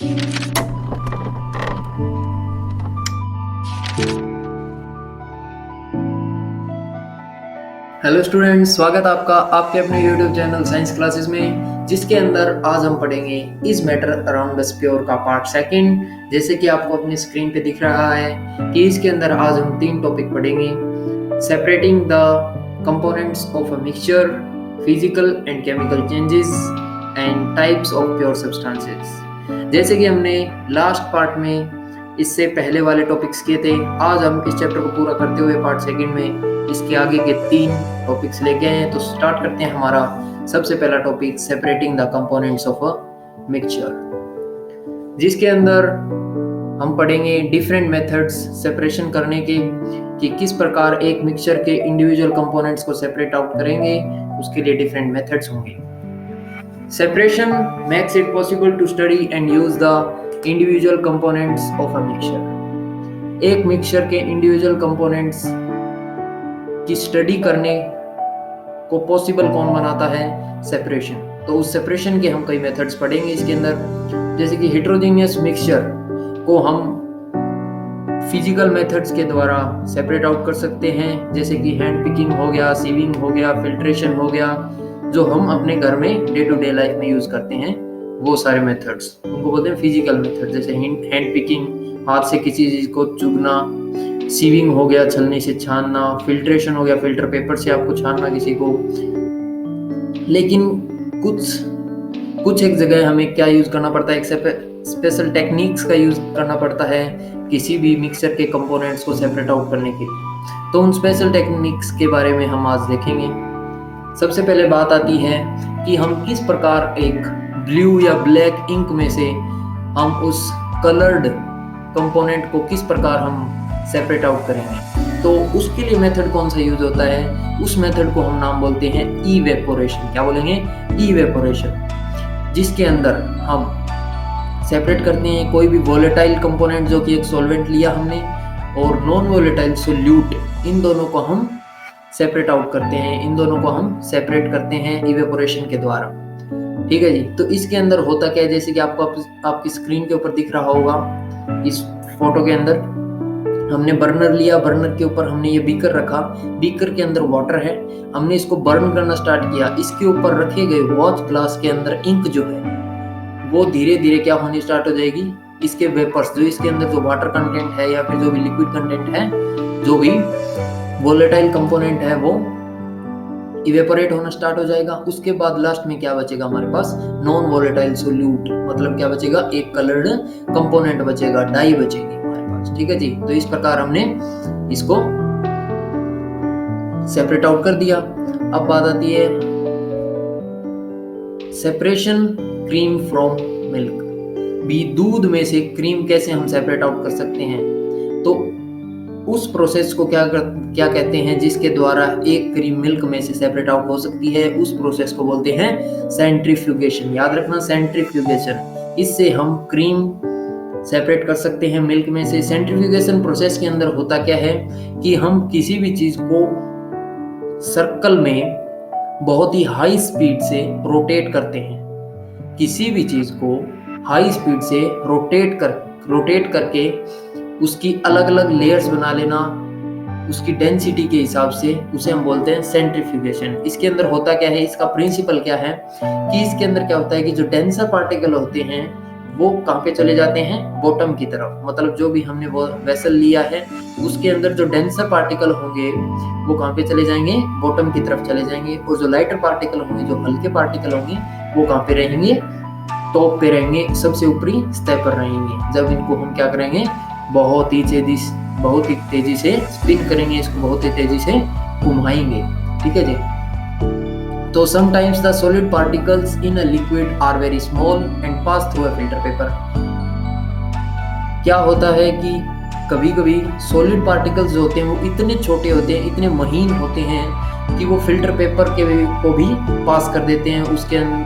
Hello students, स्वागत आपका आपके अपने यूट्यूब चैनल साइंस क्लासेस में, जिसके अंदर आज हम पढ़ेंगे is matter around the sphere का पार्ट सेकंड। जैसे कि आपको अपनी स्क्रीन पे दिख रहा है कि इसके अंदर आज हम 3 टॉपिक पढ़ेंगे: separating the components of a mixture, physical and chemical changes and types of pure substances. जैसे कि हमने लास्ट पार्ट में इससे पहले वाले टॉपिक्स किए थे, आज हम इस चैप्टर को पूरा करते हुए पार्ट सेकंड में इसके आगे के 3 टॉपिक्स लेके आए हैं। तो स्टार्ट करते हैं हमारा सबसे पहला topic, separating the components of a mixture, जिसके अंदर हम पढ़ेंगे डिफरेंट मेथड्स सेपरेशन करने के, कि किस प्रकार एक मिक्सचर के इंडिविजुअल कंपोनेंट्स को सेपरेट आउट करेंगे। उसके लिए डिफरेंट मेथड्स होंगे। Separation makes it possible to study and use the individual components of a mixture. एक मिक्सचर के इंडिविजुअल कंपोनेंट्स की स्टडी करने को पॉसिबल कौन बनाता है? सेपरेशन। तो उस सेपरेशन के हम कई मेथड्स पढ़ेंगे इसके अंदर। जैसे कि हेटेरोजेनियस मिक्सचर को हम फिजिकल मेथड्स के द्वारा सेपरेट आउट कर सकते हैं, जैसे कि हैंड पिकिंग हो गया, सीविंग हो गया, फिल्ट्रेशन हो गया, जो हम अपने घर में डे टू डे लाइफ में यूज करते हैं। वो सारे मेथड्स उनको बोलते हैं फिजिकल मेथड। जैसे हैंड पिकिंग, हाथ से किसी चीज को चुगना, सीविंग हो गया छलनी से छानना, फिल्ट्रेशन हो गया फिल्टर पेपर से आपको छानना किसी को। लेकिन कुछ एक जगह हमें क्या यूज करना पड़ता है, एक स्पेशल टेक्निक्स का यूज करना पड़ता है किसी भी मिक्सचर के कंपोनेंट्स को सेपरेट आउट करने के लिए। तो उन स्पेशल टेक्निक्स के बारे में हम आज देखेंगे। सबसे पहले बात आती है कि हम किस प्रकार एक ब्लू या ब्लैक इंक में से हम उस कलर्ड कंपोनेंट को किस प्रकार हम सेपरेट आउट करेंगे। तो उसके लिए मेथड कौन सा यूज होता है? उस मेथड को हम नाम बोलते हैं इवेपोरेशन। क्या बोलेंगे? इवेपोरेशन, जिसके अंदर हम सेपरेट करते हैं कोई भी वोलेटाइल कंपोनेंट, जो कि एक सॉल्वेंट लिया हमने, और नॉन वोलेटाइल सोल्यूट, इन दोनों को हम सेपरेट आउट करते हैं। इन दोनों को हम सेपरेट करते हैं इवेपोरेशन के द्वारा। ठीक है जी। तो इसके अंदर होता क्या है, जैसे कि आपको आपकी स्क्रीन के ऊपर दिख रहा होगा, इस फोटो के अंदर हमने बर्नर लिया, बर्नर के ऊपर हमने ये बीकर रखा, बीकर के अंदर वाटर है, हमने इसको बर्न करना स्टार्ट किया। इसके ऊपर रखे गए वॉच ग्लास के अंदर इंक जो है वो धीरे धीरे क्या होनी स्टार्ट हो जाएगी, इसके वेपर्स, जो इसके अंदर जो वाटर कंटेंट है या फिर जो भी लिक्विड कंटेंट है, जो भी वोलेटाइल कंपोनेंट है, वो इवेपोरेट होना स्टार्ट हो जाएगा। उसके बाद लास्ट में क्या बचेगा हमारे पास? नॉन वोलेटाइल सोल्यूट, मतलब क्या बचेगा? एक कलर्ड कंपोनेंट बचेगा, डाई बचेगी हमारे पास। ठीक है जी। तो इस प्रकार हमने इसको सेपरेट आउट कर दिया। अब बात आती है सेपरेशन क्रीम फ्रॉम मिल्क। भी दूध में से क्रीम कैसे हम सेपरेट आउट कर सकते हैं? तो उस प्रोसेस को क्या कहते हैं, जिसके द्वारा एक क्रीम मिल्क में से सेपरेट आउट हो सकती है? उस प्रोसेस को बोलते हैं सेंट्रीफ्यूगेशन। याद रखना, सेंट्रीफ्यूगेशन। इससे हम क्रीम सेपरेट कर सकते हैं मिल्क में से। सेंट्रीफ्यूगेशन प्रोसेस के अंदर होता क्या है कि हम किसी भी चीज को सर्कल में बहुत ही हाई स्पीड से रोटेट करते हैं। किसी भी चीज को हाई स्पीड से रोटेट करके उसकी अलग अलग लेयर्स बना लेना, उसकी डेंसिटी के हिसाब से, उसे हम बोलते हैं सेंट्रीफ्यूगेशन। इसके अंदर होता क्या है, इसका प्रिंसिपल क्या है कि इसके अंदर क्या होता है कि जो डेंसर पार्टिकल होते हैं वो कहाँ पे चले जाते हैं? बॉटम की तरफ। मतलब जो भी हमने वो वेसल लिया है उसके अंदर जो डेंसर पार्टिकल होंगे वो कहाँ पे चले जाएंगे? बॉटम की तरफ चले जाएंगे। और जो लाइटर पार्टिकल होंगे, जो हल्के पार्टिकल होंगे, वो कहाँ पे रहेंगे? टॉप पे रहेंगे, सबसे ऊपरी सतह पर रहेंगे। जब इनको हम क्या करेंगे? बहुत ही तेजी से स्पिन करेंगे, इसको बहुत ही तेजी से घुमाएंगे। ठीक है जी। तो sometimes the solid particles in a liquid are very small and pass through a filter paper. क्या होता है कि कभी कभी सॉलिड पार्टिकल्स जो होते हैं वो इतने छोटे होते हैं, इतने महीन होते हैं कि वो फिल्टर पेपर को भी पास कर देते हैं,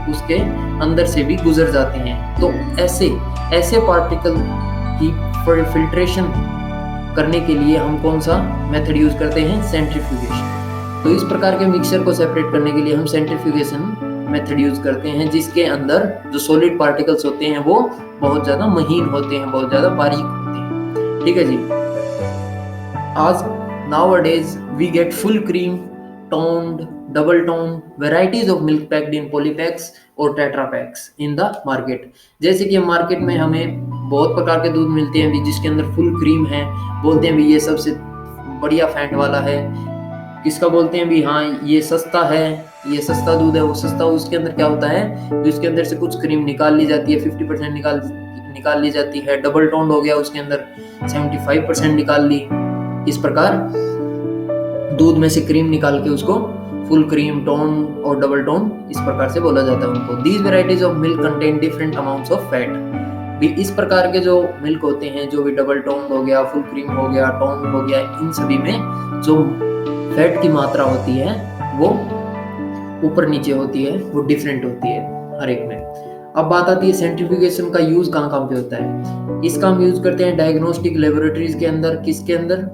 उसके अंदर से भी गुजर जाते हैं। तो ऐसे पार्टिकल की फिल्ट्रेशन करने के लिए हम कौन सा मेथड यूज करते हैं? सेंट्रीफ्यूगेशन। तो इस प्रकार के मिक्सचर को सेपरेट करने के लिए हम सेंट्रीफ्यूगेशन मेथड यूज करते हैं, जिसके अंदर जो सॉलिड पार्टिकल्स होते हैं वो बहुत ज़्यादा महीन होते हैं, बहुत ज़्यादा बारीक होते हैं। ठीक है जी। आज nowadays we get full cream, toned, double toned varieties of milk packed in polypacks और tetra packs in the market। जैसे कि मार्केट में हमें बहुत प्रकार के दूध मिलते हैं भी, जिसके अंदर फुल क्रीम है, बोलते हैं भी ये सबसे बढ़िया फैट वाला है। किसका बोलते हैं भी हाँ ये सस्ता है, ये सस्ता दूध है, वो सस्ता। उसके अंदर क्या होता है, तो इसके अंदर से कुछ क्रीम निकाल ली जाती है, 50% निकाल ली जाती है। डबल टोन्ड हो गया, उसके अंदर 75% निकाल ली। इस प्रकार दूध में से क्रीम निकाल के उसको फुल क्रीम, टोन और डबल टोन इस प्रकार से बोला जाता है उनको। These varieties of milk contain different amounts of fat. भी इस प्रकार के जो मिल्क होते हैं, जो भी डबल टोन हो गया, फुल क्रीम हो गया, टोन हो गया, इन सभी में जो फैट की मात्रा होती है वो ऊपर नीचे होती है, वो डिफरेंट होती है हर एक में। अब बात आती है सेंट्रीफ्यूगेशन का यूज कहाँ कहाँ पे होता है। इसका हम यूज करते हैं डायग्नोस्टिक लेबोरेटरीज के अंदर। किसके अंदर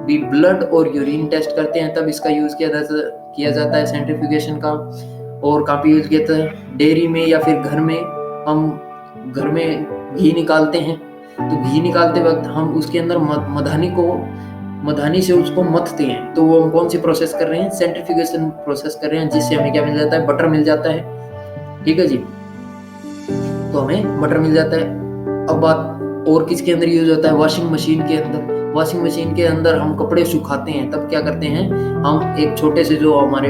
भी ब्लड और यूरिन टेस्ट करते हैं, तब इसका यूज किया जाता है सेंट्रीफ्यूगेशन का। और कहाँ पे यूज किया जाता है, डेयरी में या फिर घर में। हम घर में घी निकालते हैं, तो घी निकालते वक्त हम उसके अंदर मधानी से उसको मथते हैं, तो वो हम कौन सी प्रोसेस कर रहे हैं, सेंट्रीफ्यूगेशन प्रोसेस कर रहे हैं, जिससे हमें क्या मिल जाता है, बटर मिल जाता है। ठीक है जी, तो हमें बटर मिल जाता है। अब बात और किसके अंदर यूज होता है, वॉशिंग मशीन के अंदर। वॉशिंग मशीन के अंदर हम कपड़े सुखाते हैं, तब क्या करते हैं, हम एक छोटे से, जो हमारे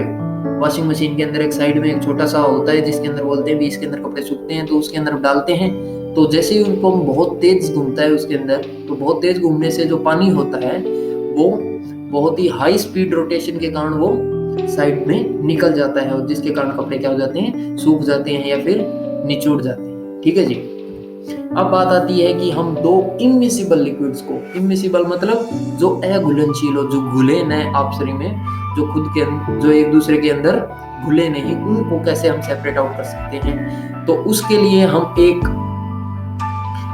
वॉशिंग मशीन के अंदर एक साइड में एक छोटा सा होता है, जिसके अंदर बोलते हैं भी इसके अंदर कपड़े सूखते हैं, तो उसके अंदर डालते हैं। तो जैसे ही उनको बहुत तेज घूमता है उसके अंदर, तो बहुत तेज घूमने से जो पानी होता है वो बहुत ही हाई स्पीड रोटेशन के कारण वो साइड में निकल जाता है, और जिसके कारण कपड़े क्या हो जाते हैं, सूख जाते हैं या फिर निचोड़ जाते हैं। ठीक है जी। अब बात आती है कि हम दो इमिसिबल लिक्विड्स को, इमिसिबल मतलब जो अघुलनशील हो, जो घुले न आपस में, जो खुद के जो एक दूसरे के अंदर घुले नहीं, उनको कैसे हम सेपरेट आउट कर सकते हैं। तो उसके लिए हम एक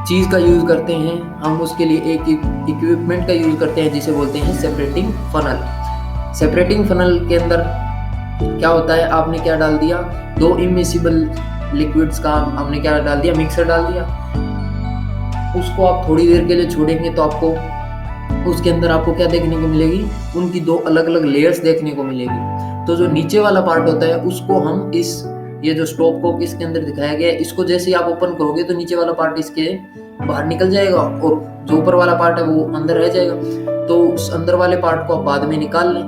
चीज का यूज करते हैं, हम उसके लिए एक इक्विपमेंट का यूज करते हैं, जिसे बोलते हैं सेपरेटिंग फनल। सेपरेटिंग फनल के अंदर क्या होता है, आपने क्या डाल दिया, दो इमिसिबल लिक्विड्स का हमने क्या डाल दिया, मिक्सर डाल दिया। उसको आप थोड़ी देर के लिए छोड़ेंगे तो आपको उसके अंदर आपको क्या देखने को मिलेगी, उनकी दो अलग अलग लेयर्स देखने को मिलेगी। तो जो नीचे वाला पार्ट होता है उसको हम ये जो स्टॉप को इसके अंदर दिखाया गया है, इसको जैसे ही आप ओपन करोगे तो नीचे वाला पार्ट इसके बाहर निकल जाएगा, और जो ऊपर वाला पार्ट है वो अंदर रह जाएगा। तो उस अंदर वाले पार्ट को आप बाद में निकाल लें,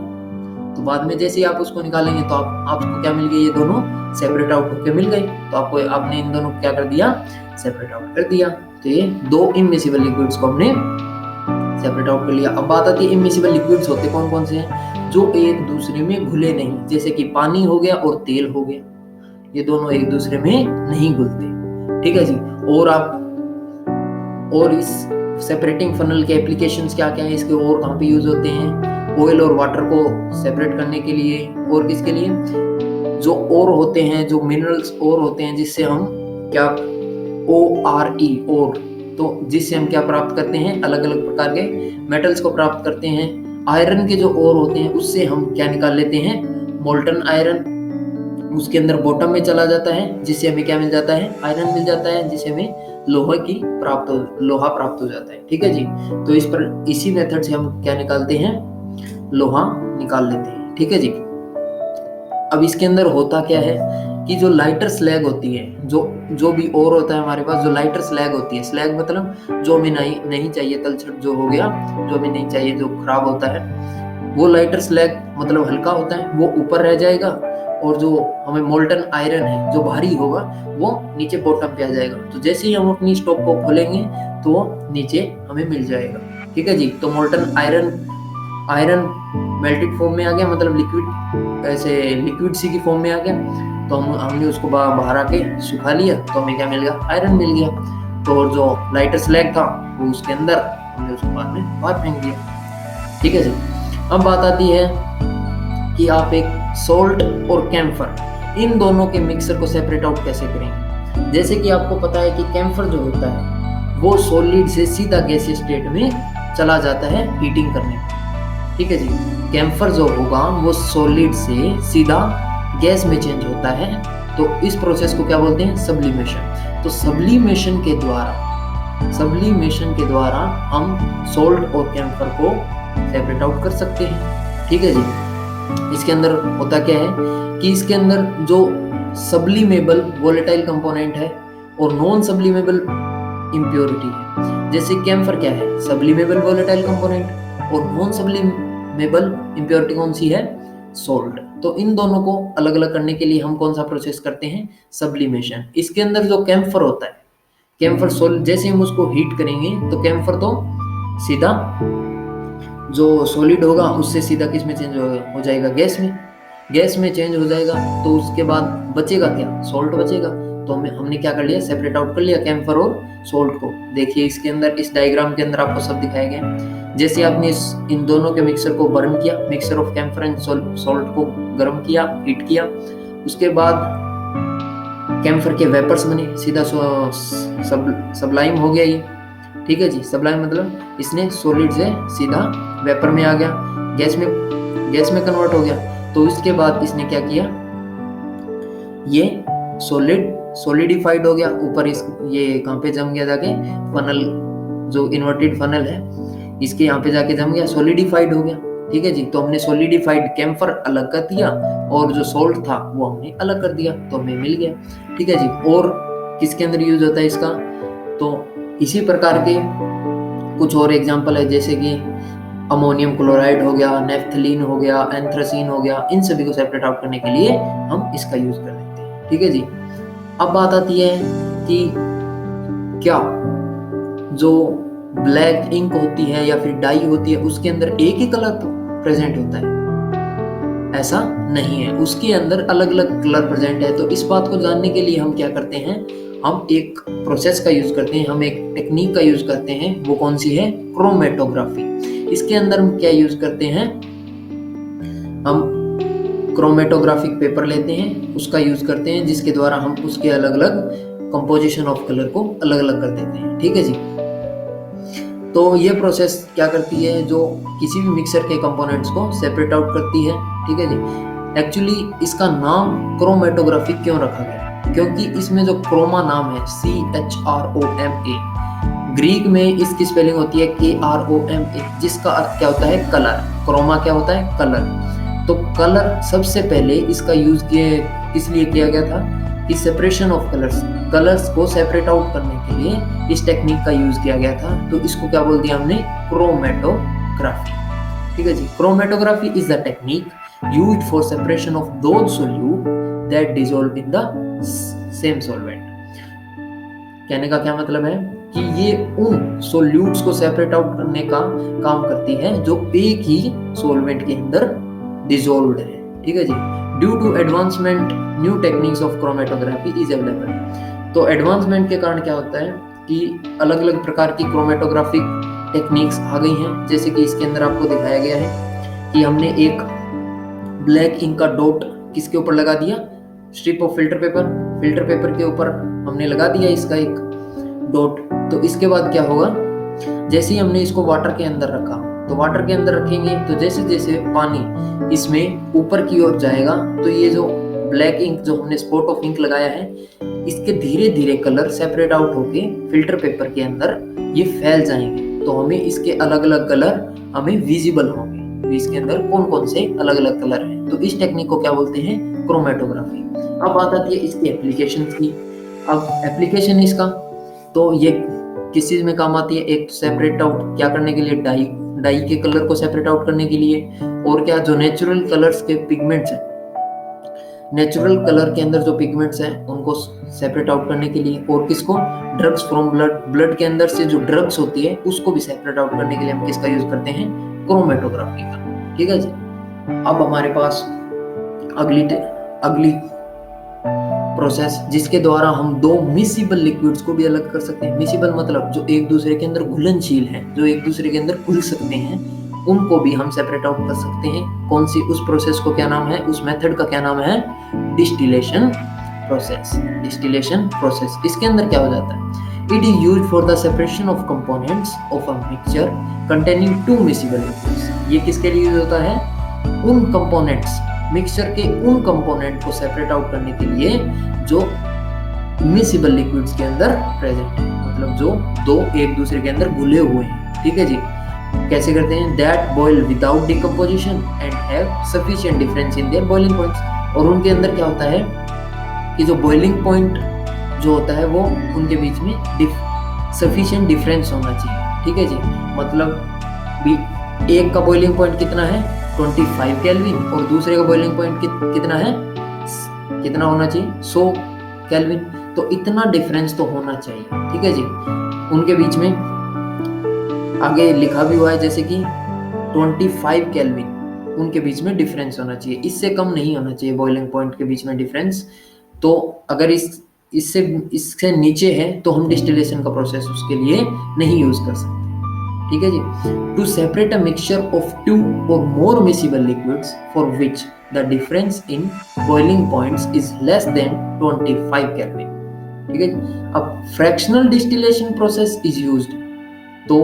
तो बाद में जैसे ही आप उसको निकालेंगे तो आपको क्या मिल गया, ये दोनों सेपरेट आउट होकर मिल गए। तो आपने इन दोनों को क्या कर दिया, सेपरेट आउट कर दिया। तो ये दो इमिसिबल लिक्विड्स को हमने सेपरेट आउट कर लिया। अब बात आती है इमिसिबल लिक्विड्स होते कौन कौन से हैं, जो एक दूसरे में घुले नहीं, जैसे कि पानी हो गया और तेल हो गया, ये दोनों एक दूसरे में नहीं घुलते। ठीक है जी। और इस सेपरेटिंग फनल के एप्लीकेशंस क्या क्या है, इसके और कहाँ पे यूज होते हैं, ऑयल और वाटर को सेपरेट करने के लिए, और किसके लिए, जो और होते हैं, जो मिनरल्स और होते हैं, जिससे हम क्या ORE और, तो जिससे हम क्या प्राप्त करते हैं, अलग अलग प्रकार के मेटल्स को प्राप्त करते हैं। आयरन के जो और होते हैं उससे हम क्या निकाल लेते हैं, मोल्टन आयरन, उसके अंदर बॉटम में चला जाता है, जिससे हमें क्या मिल जाता है, आयरन मिल जाता है, जिससे हमें लोहा प्राप्त हो जाता है। ठीक है जी। तो इसी मेथड से हम क्या निकालते हैं, लोहा निकाल लेते हैं। ठीक है जी। अब इसके अंदर होता क्या है कि जो लाइटर स्लैग होती है, जो भी और होता है हमारे पास, जो लाइटर स्लैग होती है, स्लैग मतलब जो हमें नहीं चाहिए, तलछट जो हो गया, जो हमें नहीं चाहिए, जो खराब होता है, वो लाइटर स्लैग मतलब हल्का होता है, वो ऊपर रह जाएगा, और जो हमें मोल्टन आयरन है जो भारी होगा वो नीचे बॉटम पे आ जाएगा। तो जैसे ही हम अपनी स्टोव को खोलेंगे तो वो नीचे हमें मिल जाएगा। ठीक है जी। तो मोल्टन आयरन मेल्टेड फॉर्म में आ गया, मतलब लिक्विड सी की फॉर्म में आ गया। तो हमने उसको बाहर आके सुखा लिया, तो हमें क्या मिल गया, आयरन मिल गया। तो और जो लाइटर स्लैग था वो उसके अंदर, हमने उसको बाद में बाहर फेंक दिया। ठीक है जी। अब बात आती है कि आप एक सॉल्ट और कैम्फर, इन दोनों के मिक्सर को सेपरेट आउट कैसे करेंगे। जैसे कि आपको पता है कि कैम्फर जो होता है वो सॉलिड से सीधा गैसीय स्टेट में चला जाता है हीटिंग करने। ठीक है जी। कैम्फर जो होगा वो सॉलिड से सीधा गैस में चेंज होता है तो इस प्रोसेस को क्या बोलते हैं? सब्लिमेशन। तो सब्लिमेशन के द्वारा हम सोल्ट और कैम्फर को सेपरेट आउट कर सकते हैं। ठीक है जी। इसके अंदर होता क्या है कि इसके अंदर जो सब्लिमेबल वोलेटाइल कंपोनेंट है और नॉन सब्लिमेबल इम्प्योरिटी है। जैसे कैम्फर क्या है? सब्लिमेबल वोलेटाइल कंपोनेंट, और नॉन सब्लिमेबल इम्प्योरिटी कौन सी है? सोल्ट। तो इन दोनों को अलग अलग करने के लिए हम कौन सा प्रोसेस करते हैं? सब्लिमेशन। इसके अंदर जो कैम्फर होता है, कैम्फर सोल्ट, जैसे हम उसको हीट करेंगे तो कैम्फर तो सीधा जो सॉलिड होगा उससे सीधा किस में चेंज हो जाएगा? गैस में चेंज हो जाएगा। तो उसके बाद बचेगा क्या? सोल्ट बचेगा। तो हमने क्या कर लिया? सेपरेट आउट कर लिया कैम्फर और सोल्ट को। देखिए इसके अंदर, इस डायग्राम के अंदर आपको सब दिखाया गया। जैसे आपने इन दोनों के मिक्सर को बर्न किया, mixer of camphor and salt को गर्म किया, हीट किया, उसके बाद कैम्फर के वेपर्स बने, सीधा सब्लाइम हो गया ये। ठीक है जी। सब्लाइम मतलब इसने सॉलिड से सीधा वेपर में आ गया, गैस में कन्वर्ट हो गया। तो इसके बाद इसने क्या किया? ये सॉलिडिफाइड हो गया। ऊपर ये कहाँ पे जम गया? जाके फनल, जो इन्वर्टेड फनल है, इसके यहाँ पे जाके जम गया, सॉलिडिफाइड हो गया। ठीक है जी। तो हमने सॉलिडिफाइड कैम्फर अलग कर दिया और जो सोल्ट था वो हमने अलग कर दिया, तो हमें मिल गया। ठीक है जी। और किसके अंदर यूज होता है इसका? तो इसी प्रकार के कुछ और एग्जाम्पल है, जैसे कि अमोनियम क्लोराइड हो गया, नेफ्थलीन हो गया, एंथ्रासीन हो गया। इन सभी को सेपरेट आउट करने के लिए हम इसका यूज कर लेते हैं। ठीक है जी। अब बात आती है कि क्या जो ब्लैक इंक होती है या फिर डाई होती है उसके अंदर एक ही कलर प्रेजेंट होता है? ऐसा नहीं है, उसके अंदर अलग अलग कलर प्रेजेंट है। तो इस बात को जानने के लिए हम क्या करते हैं? हम एक प्रोसेस का यूज करते हैं, हम एक टेक्निक का यूज करते हैं। वो कौन सी है? क्रोमेटोग्राफी। इसके अंदर हम क्या यूज करते हैं? हम क्रोमेटोग्राफिक पेपर लेते हैं, उसका यूज करते हैं, जिसके द्वारा हम उसके अलग अलग कंपोजिशन ऑफ कलर को अलग अलग कर देते हैं। ठीक है जी। तो ये प्रोसेस क्या करती है? जो किसी भी मिक्सर के कंपोनेंट्स को सेपरेट आउट करती है। ठीक है जी। एक्चुअली इसका नाम क्रोमेटोग्राफी क्यों रखा गया? क्योंकि इसमें जो क्रोमा नाम है, CHROMA, ग्रीक में इसकी स्पेलिंग होती है KROMA, जिसका अर्थ क्या होता है? कलर। क्रोमा क्या होता है? कलर। तो कलर सबसे पहले इसका यूज इसलिए किया गया था कि सेपरेशन ऑफ कलर्स को सेपरेट आउट करने के लिए इस टेक्निक का यूज किया गया था। तो इसको क्या बोल दिया हमने? क्रोमेटोग्राफी। ठीक है जी। Chromatography is the technique used for separation of those solute that dissolve in the same solvent. कहने का क्या मतलब है कि ये उन सोल्यूट्स को सेपरेट आउट करने का काम करती है जो एक ही सॉल्वेंट के अंदर डिसॉल्व्ड है। ठीक है जी। Due to advancement, new techniques of chromatography is available. तो एडवांसमेंट के कारण क्या होता है कि अलग अलग प्रकार की क्रोमेटोग्राफिक टेक्निक्स आ गई हैं। जैसे कि इसके अंदर आपको दिखाया गया है कि हमने एक ब्लैक इंक का डॉट किसके ऊपर लगा दिया? स्ट्रिप ऑफ फिल्टर पेपर के ऊपर हमने लगा दिया इसका एक डॉट। तो इसके बाद क्या होगा? जैसे ही हमने इसको वाटर के अंदर रखा, तो वाटर के अंदर रखेंगे तो जैसे जैसे पानी इसमें ऊपर की ओर जाएगा, तो ये जो ब्लैक इंक जो हमने स्पॉट ऑफ इंक लगाया है, इसके धीरे धीरे कलर सेपरेट आउट होके फिल्टर पेपर के अंदर ये फैल जाएंगे। तो हमें इसके अलग अलग कलर हमें विजिबल होंगे, इसके अंदर कौन कौन से अलग अलग कलर हैं। तो इस टेक्निक को क्या बोलते हैं? क्रोमेटोग्राफी। अब बात आती है इसकी एप्लीकेशन की। अब एप्लीकेशन इसका, तो ये किस चीज में काम आती है? एक सेपरेट आउट क्या करने के लिए? डाई के कलर को सेपरेट आउट करने के लिए। और क्या? जो नेचुरल कलर्स के पिगमेंट्स हैं, नेचुरल कलर के अंदर जो पिगमेंट्स हैं उनको सेपरेट आउट करने के लिए। और किसको? ड्रग्स फ्रॉम ब्लड के अंदर से जो ड्रग्स होती है उसको भी सेपरेट आउट करने के लिए हम किसका यूज करते हैं? क्रोमेटोग्राफी का। ठीक है जी। अब हमारे पास अगली प्रोसेस, जिसके द्वारा हम दो मिसिबल लिक्विड्स को भी अलग कर सकते हैं। मिसिबल मतलब जो एक दूसरे के अंदर घुलनशील हैं, जो एक दूसरे के अंदर घुल सकते हैं, उनको भी हम सेपरेट आउट कर सकते हैं। कौन सी? उस प्रोसेस को क्या नाम है? उस मेथड का क्या नाम है? Distillation process. Distillation process. इसके अंदर क्या हो जाता है? It is used for the separation of components of a mixture containing two miscible liquids. ये किसके लिए यूज होता है? उन कंपोनेंट्स मिक्सचर के उन कंपोनेंट को सेपरेट आउट करने के लिए जो मिसिबल लिक्विड्स के अंदर प्रेजेंट है, मतलब जो दो एक दूसरे के अंदर घुले हुए हैं। ठीक है जी। कैसे करते हैं? That boil without decomposition and have sufficient difference in their boiling points. और उनके अंदर क्या होता है कि जो बॉइलिंग पॉइंट जो होता है वो उनके बीच में सफिशिएंट डिफरेंस होना चाहिए। ठीक है जी। मतलब भी एक का बॉइलिंग पॉइंट कितना है 25 केल्विन और दूसरे का बॉइलिंग पॉइंट कितना है, कितना होना चाहिए 100 केल्विन। तो इतना डिफरेंस तो होना चाहिए। ठीक है जी। उनके बीच में आगे लिखा भी हुआ है जैसे कि 25 केल्विन उनके बीच में डिफरेंस होना चाहिए, इससे कम नहीं होना चाहिए बॉइलिंग पॉइंट के बीच में डिफरेंस। तो अगर इससे नीचे है तो हम डिस्टिलेशन का प्रोसेस उसके लिए नहीं यूज कर सकते। ठीक है जी। To separate a mixture of 2 or more miscible liquids for which the difference in boiling points is less than 25 kelvin. ठीक है। अब fractional distillation process is used, तो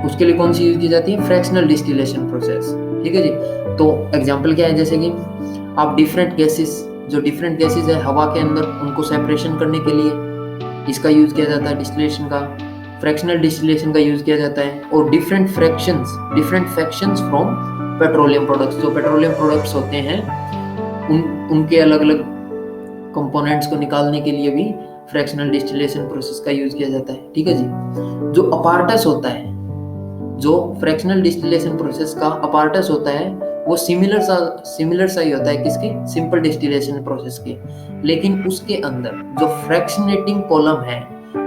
उसके लिए कौन सी यूज की जाती है? Fractional distillation process. ठीक है जी। तो एग्जांपल क्या है, जैसे कि आप डिफरेंट गैसेस है हवा के अंदर, उनको सेपरेशन करने के लिए इसका यूज किया जाता है डिस्टिलेशन का, फ्रैक्शनल डिस्टिलेशन का यूज किया जाता है। और different fractions from petroleum products, जो पेट्रोलियम प्रोडक्ट्स होते हैं उनके अलग अलग कंपोनेंट्स को निकालने के लिए भी फ्रैक्शनल डिस्टिलेशन प्रोसेस का यूज किया जाता है। ठीक है जी। जो अपार्टस होता है, जो फ्रैक्शनल डिस्टिलेशन प्रोसेस का अपार्टस होता है वो सिमिलर सा ही होता है किसके? सिंपल डिस्टिलेशन प्रोसेस के। लेकिन उसके अंदर जो फ्रैक्शनेटिंग कॉलम है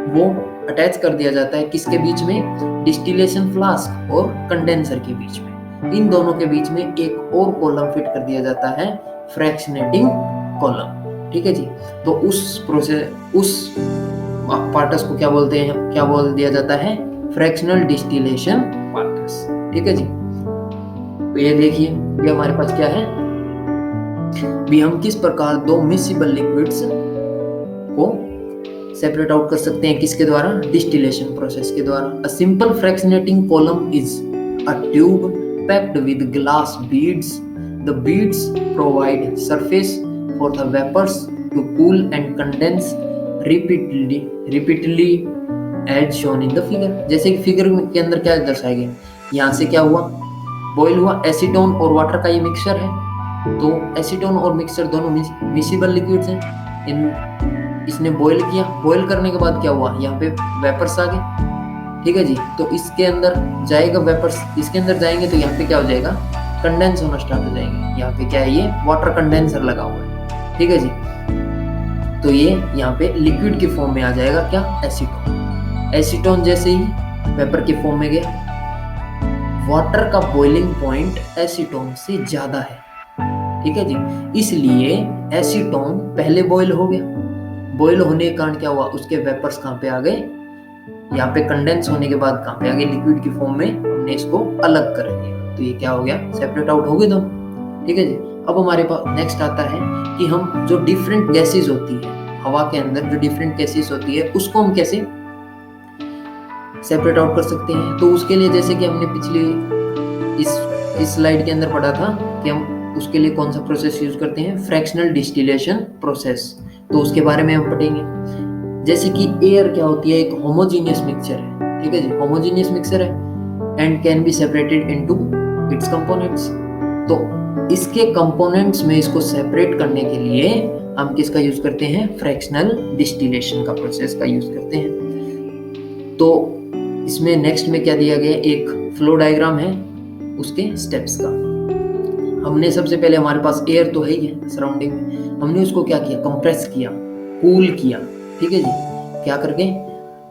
वो अटैच कर दिया जाता है किसके बीच में? डिस्टिलेशन फ्लास्क और कंडेंसर के बीच में। इन दोनों के बीच में एक और कॉलम फिट कर दिया जाता है, फ्रैक्शनेटिंग कॉलम। ठीक है जी। तो उस पार्टस को क्या बोल दिया जाता है? Fractional distillation parts. ठीक है जी। तो ये देखिए ये हमारे पास क्या है, भी हम किस प्रकार दो मिसिबल लिक्विड्स को सेपरेट आउट कर सकते हैं, किसके द्वारा? डिस्टिलेशन प्रोसेस के द्वारा। A simple fractionating column is a tube packed with glass beads. The beads provide surface for the vapors to cool and condense repeatedly as shown in the figure। जैसे कि figure के अंदर क्या दर्शाया गया, यहाँ से क्या हुआ, बॉयल हुआ, एसीटोन और वाटर का ये मिक्सचर है। तो एसीटोन और मिक्सचर दोनों मिसिबल लिक्विड्स हैं। इसने बॉयल किया, बॉयल करने के बाद क्या हुआ, यहाँ पे वेपर्स आ गए। ठीक है जी। तो इसके अंदर जाएगा वेपर्स, इसके अंदर जाएंगे तो यहाँ पे क्या हो जाएगा? कंडेंस होना स्टार्ट हो जाएंगे। यहाँ पे क्या है, ये वाटर कंडेंसर लगा हुआ है। ठीक है जी। तो ये यहाँ पे लिक्विड के फॉर्म में आ जाएगा क्या? एसीटोन। एसीटोन जैसे ही वेपर के फॉर्म में गया, वाटर का बॉइलिंग पॉइंट एसीटोन से ज्यादा है। ठीक है जी। इसलिए एसीटोन पहले बॉयल हो गया। बॉयल होने के कारण क्या हुआ, उसके वेपर्स कहाँ पे आ गए? यहाँ पे कंडेंस होने के बाद कहाँ पे आ गए? लिक्विड की फॉर्म में हमने इसको अलग कर दिया। तो ये क्या हो गया? सेपरेट आउट हो गए दोनों। ठीक है जी। अब हमारे पास नेक्स्ट आता है कि हम जो डिफरेंट गैसेस होती है हवा के अंदर, जो डिफरेंट गैसेस होती है उसको हम कैसे सेपरेट आउट कर सकते हैं। तो उसके लिए जैसे कि हमने पिछली इस स्लाइड के अंदर पढ़ा था कि हम उसके लिए कौन सा प्रोसेस यूज करते हैं? Fractional distillation process. तो उसके बारे में हम पढ़ेंगे। जैसे कि एयर क्या होती है? एक होमोजीनियस मिक्सचर है। ठीक है जी। होमोजीनियस मिक्सचर है and can be separated into its components. तो इसके कंपोनेंट्स में इसको सेपरेट करने के लिए हम किसका यूज करते हैं? फ्रैक्शनल डिस्टिलेशन का प्रोसेस का यूज करते हैं। तो इसमें नेक्स्ट में क्या दिया गया? एक फ्लो डायग्राम है उसके स्टेप्स का। हमने सबसे पहले, हमारे पास एयर तो है ही है सराउंडिंग में, हमने उसको क्या किया? कंप्रेस किया, कूल किया। ठीक है जी। क्या करके?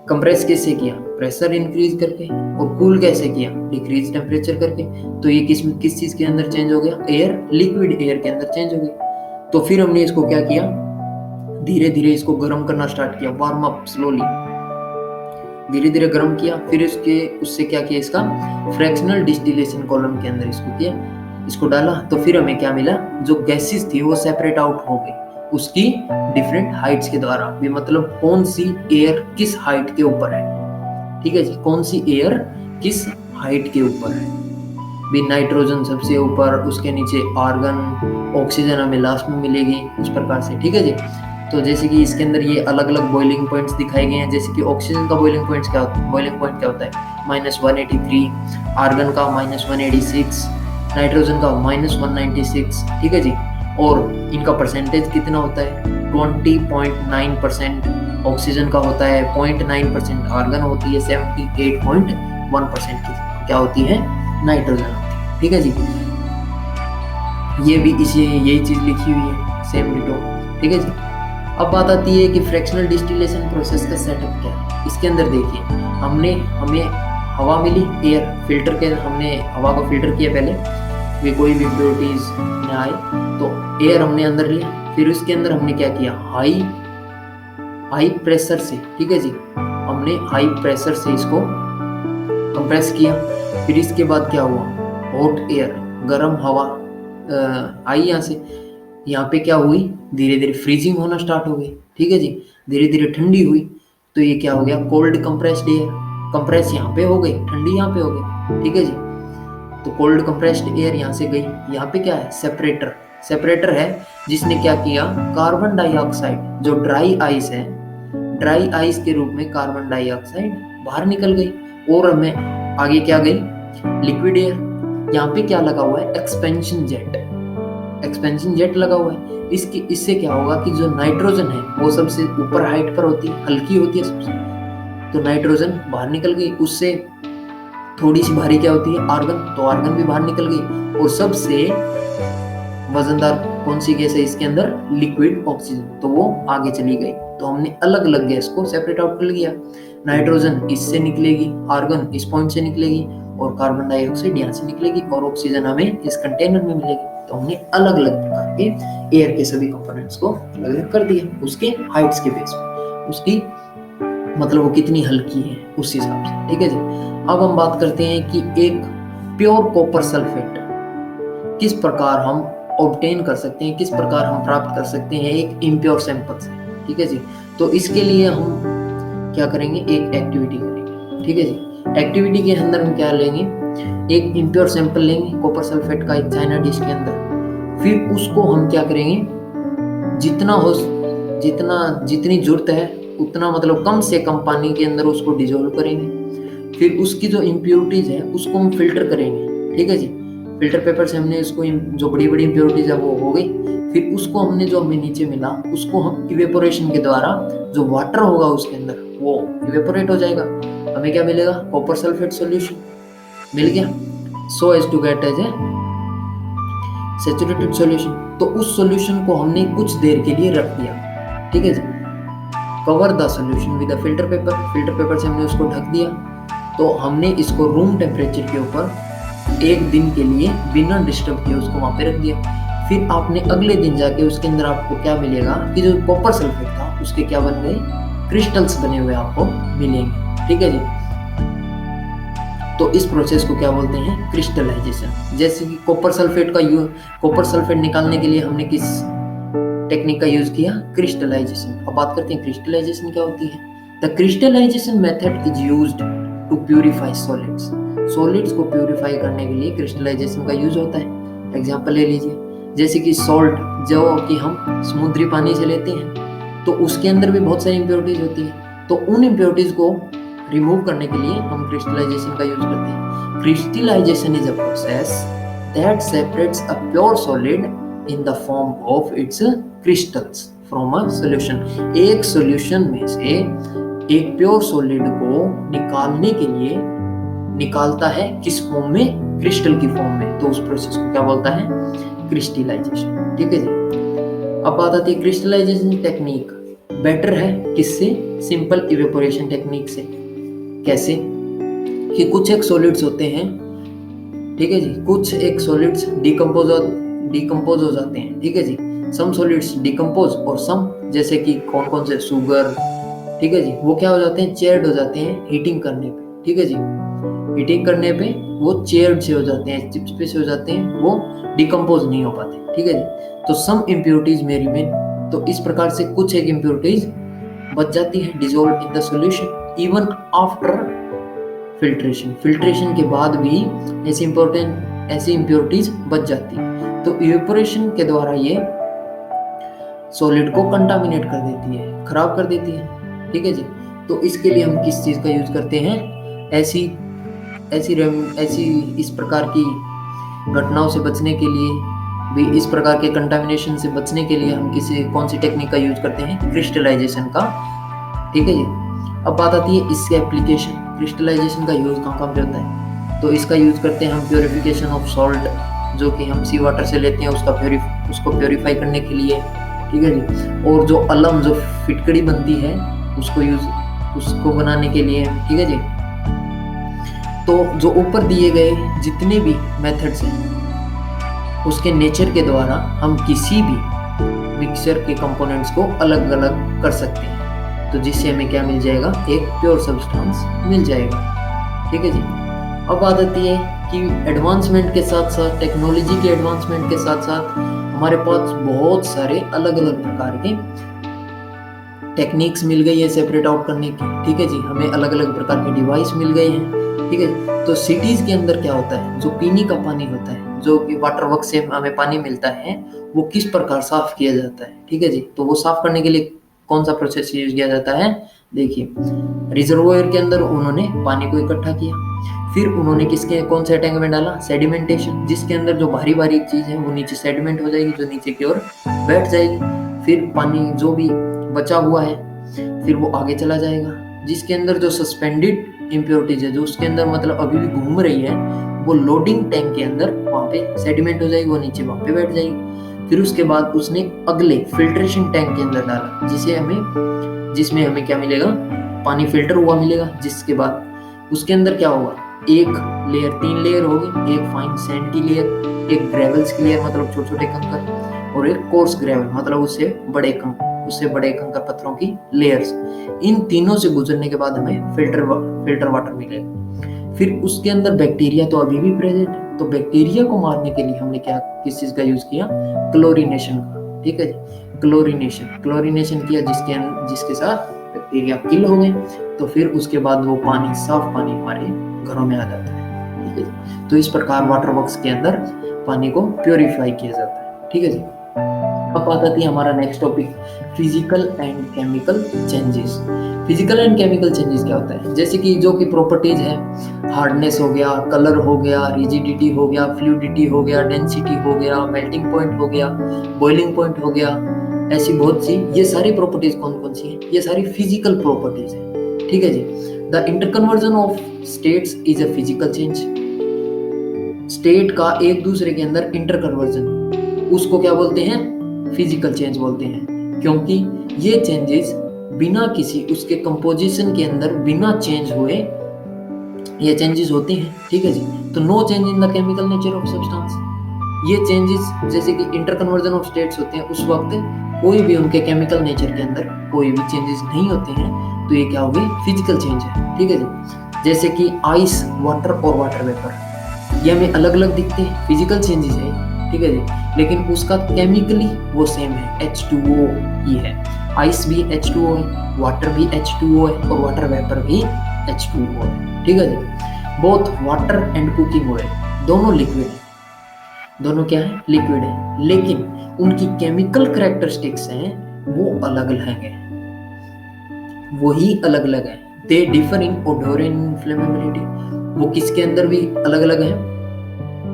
कंप्रेस कैसे किया? प्रेशर इंक्रीज करके। और कूल कैसे किया? डिक्रीज टेम्परेचर करके। तो ये किस चीज के अंदर चेंज हो गया? एयर, लिक्विड एयर के अंदर चेंज हो गया। तो फिर हमने इसको क्या किया? धीरे धीरे इसको गर्म करना स्टार्ट किया, वार्म अप स्लोली, धीरे धीरे गर्म किया। फिर उससे क्या किया? इसका फ्रैक्शनल डिस्टिलेशन कॉलम के अंदर इसको किया, इसको डाला। तो फिर हमें क्या मिला? जो गैसेस थी वो सेपरेट आउट हो गई उसकी डिफरेंट हाइट्स के द्वारा भी, मतलब कौन सी एयर किस हाइट के ऊपर है। ठीक है जी। कौन सी एयर किस हाइट के ऊपर है। भी नाइट्रोजन सबसे ऊपर, उसके नीचे आर्गन, ऑक्सीजन हमें लास्ट में मिलेगी, उस प्रकार से। ठीक है जी। तो जैसे कि इसके अंदर ये अलग अलग बॉइलिंग पॉइंट्स दिखाए गए हैं। जैसे कि ऑक्सीजन का बॉइलिंग पॉइंट क्या होता है, -183, आर्गन का -186, नाइट्रोजन का -196। ठीक है जी। और इनका परसेंटेज कितना होता है, 20.9% ऑक्सीजन का होता है, 0.9% आर्गन होती है, 78.1% की क्या होती है, नाइट्रोजन होती है। ठीक है जी। ये भी इसी यही चीज लिखी हुई है, सेम डिटो। ठीक है जी। अब बात आती है कि फ्रैक्शनल डिस्टिलेशन प्रोसेस का सेटअप क्या है। इसके अंदर देखिए, हमें हवा मिली, एयर फिल्टर के, हमने हवा को फिल्टर किया पहले भी कोई भी इम्प्योरिटीज में आए, तो एयर हमने अंदर लिया। फिर उसके अंदर हमने क्या किया, हाई प्रेशर से, ठीक है जी, हमने हाई प्रेशर से इसको कंप्रेस किया। फिर इसके बाद क्या हुआ, हॉट एयर, गर्म हवा आई यहाँ से, यहाँ पे क्या हुई, धीरे धीरे फ्रीजिंग होना स्टार्ट हो गई। ठीक है जी। धीरे धीरे ठंडी हुई, तो ये क्या हो गया, कोल्ड कंप्रेस्ड एयर। कंप्रेस यहाँ पे हो गई, ठंडी यहाँ पे हो गई। ठीक है जी। तो कोल्ड कंप्रेस्ड एयर यहाँ से गई, यहाँ पे क्या है, सेपरेटर है, जिसने क्या किया, कार्बन डाइऑक्साइड, जो ड्राई आइस है, ड्राई आइस के रूप में कार्बन डाइऑक्साइड बाहर निकल गई। और हमें आगे क्या गई, लिक्विड एयर। यहाँ पे क्या लगा हुआ है, एक्सपेंशन जेट लगा हुआ है। इससे क्या होगा कि जो नाइट्रोजन है वो सबसे ऊपर हाइट पर होती है, हल्की होती है सबसे, तो नाइट्रोजन बाहर निकल गई। उससे थोड़ी सी भारी क्या होती है, आर्गन, तो आर्गन भी बाहर निकल गई। और सबसे वजनदार कौन सी गैस है इसके अंदर, लिक्विड ऑक्सीजन, तो वो आगे चली गई। तो हमने अलग अलग गैस को सेपरेट आउट कर लिया। नाइट्रोजन इससे निकलेगी, आर्गन इस पॉइंट से निकलेगी, और कार्बन डाइऑक्साइड यहाँ से निकलेगी, और ऑक्सीजन हमें इस कंटेनर में मिलेगी। तो हमने अलग अलग प्रकार के एयर के सभी कंपोनेंट्स को अलग अलग कर दिया, उसके हाइट्स के बेस पर, उसकी मतलब वो कितनी हल्की है उस हिसाब से। ठीक है जी। अब हम बात करते हैं कि एक प्योर कॉपर सल्फेट किस प्रकार हम ऑब्टेन कर सकते हैं, किस प्रकार हम प्राप्त कर सकते हैं एक इम्प्योर सैंपल से। ठीक है जी। तो इसके लिए हम क्या करेंगे, एक एक्टिविटी करेंगे। ठीक है जी। एक्टिविटी के अंदर हम क्या लेंगे, एक इम्प्योर सैंपल लेंगे कॉपर सल्फेट का एक चाइना डिश के अंदर। फिर उसको हम क्या करेंगे, जितनी जरूरत है उतना, मतलब कम से कम पानी के अंदर उसको डिजोल्व करेंगे। फिर उसकी जो इम्प्योरिटीज है उसको हम फिल्टर करेंगे। ठीक है जी। फिल्टर पेपर से हमने उसको जो बड़ी बड़ी इम्प्योरिटीज है वो हो गई। फिर उसको हमने जो हमें नीचे मिला उसको हम इवेपोरेशन के द्वारा, जो वाटर होगा उसके अंदर वो इवेपोरेट हो जाएगा, हमें क्या मिलेगा, कॉपर सल्फेट सॉल्यूशन मिल गया, so as to get as a saturated solution. तो उस सॉल्यूशन को हमने कुछ देर के लिए रख दिया। ठीक है जी। Cover the solution with the filter paper से हमने उसको ढक दिया। तो हमने इसको रूम टेम्परेचर के ऊपर एक दिन के लिए बिना डिस्टर्ब किए उसको वहां पे रख दिया। फिर आपने अगले दिन जाके उसके अंदर आपको क्या मिलेगा कि जो कॉपर सल्फेट था उसके क्या बन गए, क्रिस्टल्स बने हुए आपको मिलेंगे। ठीक है जी। तो इस प्रोसेस को क्या बोलते हैं, क्रिस्टलाइजेशन। जैसे कि कॉपर सल्फेट निकालने के लिए हमने किस टेक्निक का यूज किया, क्रिस्टलाइजेशन। अब बात करते हैं क्रिस्टलाइजेशन क्या होती है। The crystallisation method is used to purify solids को प्यूरिफाई करने के लिए क्रिस्टलाइजेशन का यूज होता है। एग्जांपल ले लीजिए, जैसे कि सॉल्ट जो कि हम समुद्री पानी से लेते हैं, तो उसके अंदर भी बहुत सारी इम्प्योरिटीज होती है। तो उन इम्प्योरिटीज को रिमूव करने के लिए हम क्रिस्टलाइजेशन का यूज करते हैं। Crystallisation is a process that separates a pure solid in the form of its crystals from a solution. एक सॉल्यूशन में से एक प्योर सॉलिड को निकालने के लिए निकालता है किस फॉर्म में, क्रिस्टल की फॉर्म में। तो उस प्रोसेस को क्या बोलता है, क्रिस्टलाइजेशन। ठीक है जी। अब बात आती है क्रिस्टलाइजेशन टेक्निक बेटर है किससे, सिंपल इवेपोरेशन टेक्निक से। कैसे कि कुछ एक सॉलिड्स होते हैं, ठीक है जी, कुछ एक सॉलिड्स डिकम्पोज हो जाते हैं। ठीक है जी। सम सॉलिड्स डिकम्पोज और सम, जैसे कि कौन कौन से, शुगर, ठीक है जी, वो क्या हो जाते हैं, चेयर्ड हो जाते हैं हीटिंग करने पे। ठीक है जी। हीटिंग करने पे वो चेयर्ड से हो जाते हैं, चिपचिपे से हो जाते हैं, वो डिकम्पोज नहीं हो पाते। ठीक है जी। तो सम इम्प्योरिटीज में रिमेन, तो इस प्रकार से कुछ एक इम्प्योरिटीज बच जाती है dissolve in the solution even after filtration के बाद भी ऐसी ऐसी इम्प्योरिटीज बच जाती है। तो इवेपोरेशन के द्वारा ये सॉलिड को कंटामिनेट कर देती है, खराब कर देती है। ठीक है जी। तो इसके लिए हम किस चीज़ का यूज करते हैं? ऐसी ऐसी ऐसी इस प्रकार की घटनाओं से बचने के लिए भी, इस प्रकार के कंटामिनेशन से बचने के लिए हम कौन सी टेक्निक का यूज करते हैं? क्रिस्टलाइजेशन का। ठीक है जी। अब बात आती है इसके एप्लीकेशन। क्रिस्टलाइजेशन का यूज कहाँ पे होता है? तो इसका यूज करते हैं हम प्योरिफिकेशन ऑफ सॉल्ट, जो कि हम सी वाटर से लेते हैं, उसको प्योरीफाई करने के लिए। ठीक है जी। और जो अलम, जो फिटकड़ी बनती है, उसको बनाने के लिए। ठीक है जी। तो जो ऊपर दिए गए जितने भी मेथड्स हैं, उसके नेचर के द्वारा हम किसी भी मिक्सचर के कंपोनेंट्स को अलग अलग कर सकते हैं। तो जिससे हमें क्या मिल जाएगा? एक प्योर सब्सटेंस मिल जाएगा। ठीक है जी। अब बात आती है कि एडवांसमेंट के साथ साथ, टेक्नोलॉजी के एडवांसमेंट के साथ साथ हमारे पास बहुत सारे अलग अलग प्रकार के टेक्निक्स मिल गई है सेपरेट आउट करने की। ठीक है जी। हमें अलग अलग प्रकार के डिवाइस मिल गए हैं। ठीक है। तो सिटीज के अंदर क्या होता है? जो पीने का पानी होता है, जो कि वाटर वर्क से हमें पानी मिलता है, वो किस प्रकार साफ किया जाता है? ठीक है जी। तो वो साफ करने के लिए कौन सा प्रोसेस यूज किया जाता है? देखिए, रिजर्वोयर के अंदर उन्होंने पानी को इकट्ठा किया, फिर उन्होंने कौन से टैंक में डाला? सेडिमेंटेशन, जिसके अंदर जो भारी भारी चीज है वो नीचे सेडिमेंट हो जाएगी, जो नीचे की ओर बैठ जाएगी। फिर पानी जो भी बचा हुआ है, फिर वो आगे चला जाएगा, जिसके अंदर जो सस्पेंडेड इम्प्योरिटीज है, जो उसके अंदर मतलब अभी भी घूम रही है, वो लोडिंग टैंक के अंदर वहाँ पे सेडिमेंट हो जाएगी, वो नीचे वहाँ पे बैठ जाएगी। फिर उसके बाद उसने अगले फिल्ट्रेशन टैंक के अंदर डाला, जिसमें हमें क्या मिलेगा? पानी फिल्टर हुआ मिलेगा। जिसके बाद उसके अंदर क्या होगा? एक लेयर, 3 लेयर होगी। एक फाइन सैंड की लेयर, एक ग्रेवल्स की लेयर, मतलब छोटे छोटे कंकर, और एक कोर्स ग्रेवल, मतलब उससे बड़े कंकर पत्थरों की लेयर्स। इन तीनों से गुजरने के बाद हमें फिल्टर वाटर मिलेगा। फिर उसके अंदर बैक्टीरिया तो अभी भी प्रेजेंट है, तो बैक्टीरिया को मारने के लिए हमने किस चीज का यूज किया? क्लोरीनेशन का। ठीक है जी। क्लोरीनेशन किया, जिसके साथ बैक्टीरिया किल हो गए। तो फिर उसके बाद वो पानी, साफ पानी हमारे घरों में आ जाता है। ठीक है। तो इस प्रकार वाटर वर्क्स के अंदर पानी को प्योरीफाई किया जाता है। ठीक है जी। अब बात आती है हमारा next topic, physical and chemical changes. Physical and chemical changes क्या होता है? जैसे कि जो कि प्रॉपर्टीज है, हार्डनेस हो गया, कलर हो गया, रिजिडिटी हो गया, फ्लूइडिटी हो गया, डेंसिटी हो गया, मेल्टिंग पॉइंट हो गया, बॉइलिंग पॉइंट हो गया, ऐसी बहुत सी, ये सारी प्रॉपर्टीज कौन कौन सी है? ये सारी फिजिकल प्रॉपर्टीज है। ठीक है जी। The interconversion of states is a physical change. State का एक दूसरे के अंदर इंटरकन्वर्जन, उसको क्या बोलते हैं? फिजिकल चेंज बोलते हैं। क्योंकि ये चेंजेस बिना किसी उसके कंपोजिशन के अंदर बिना चेंज हुए ये चेंजेस होते हैं। ठीक है जी। तो no change in the chemical nature of substance. ये चेंजेस जैसे कि इंटरकन्वर्जन ऑफ स्टेट्स होते हैं, उस वक्त कोई भी उनके केमिकल नेचर के अंदर कोई भी चेंजेस नहीं होते हैं, तो ये क्या हो गए? फिजिकल चेंज है। ठीक है जी। जैसे कि आइस, वाटर और वाटर वेपर, ये हमें अलग अलग दिखते हैं, फिजिकल चेंजेस है। ठीक है जी। लेकिन उसका केमिकली वो सेम है, H2O ही है। आइस भी H2O है, वाटर भी H2O है, और वाटर वेपर भी H2O है। ठीक है जी। Both water and cooking oil दोनों लिक्विड है, दोनों क्या है? लिक्विड है, लेकिन उनकी केमिकल कैरेक्टरिस्टिक्स हैं वो अलग अलग हैं, वही अलग अलग है। They differ in odour and inflammability. वो किसके अंदर भी अलग अलग है?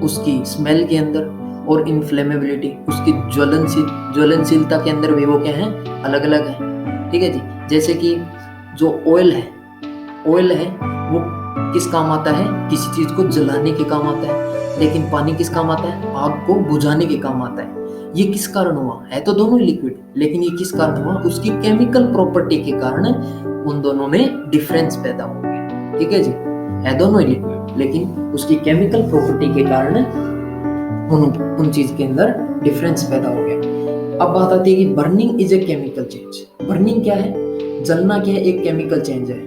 उसकी स्मेल के अंदर, और इन्फ्लेमेबिलिटी, उसकी ज्वलनशीलता के अंदर भी वो क्या है? अलग अलग है। ठीक है जी। जैसे कि जो ऑयल है वो किस काम आता है? किसी चीज को जलाने के काम आता है। लेकिन पानी किस काम आता है? आग को बुझाने के काम आता है। ये किस कारण हुआ? है तो दोनों लिक्विड, लेकिन ये किस कारण हुआ? उसकी केमिकल प्रॉपर्टी के कारण उन दोनों में डिफरेंस पैदा हो गया। ठीक है जी। है दोनों लिक्विड, लेकिन उसकी केमिकल प्रॉपर्टी के कारण उन चीज के अंदर डिफरेंस पैदा हो गया। अब बात आती है कि burning is a chemical change. Burning क्या है? जलना क्या है? एक केमिकल चेंज है।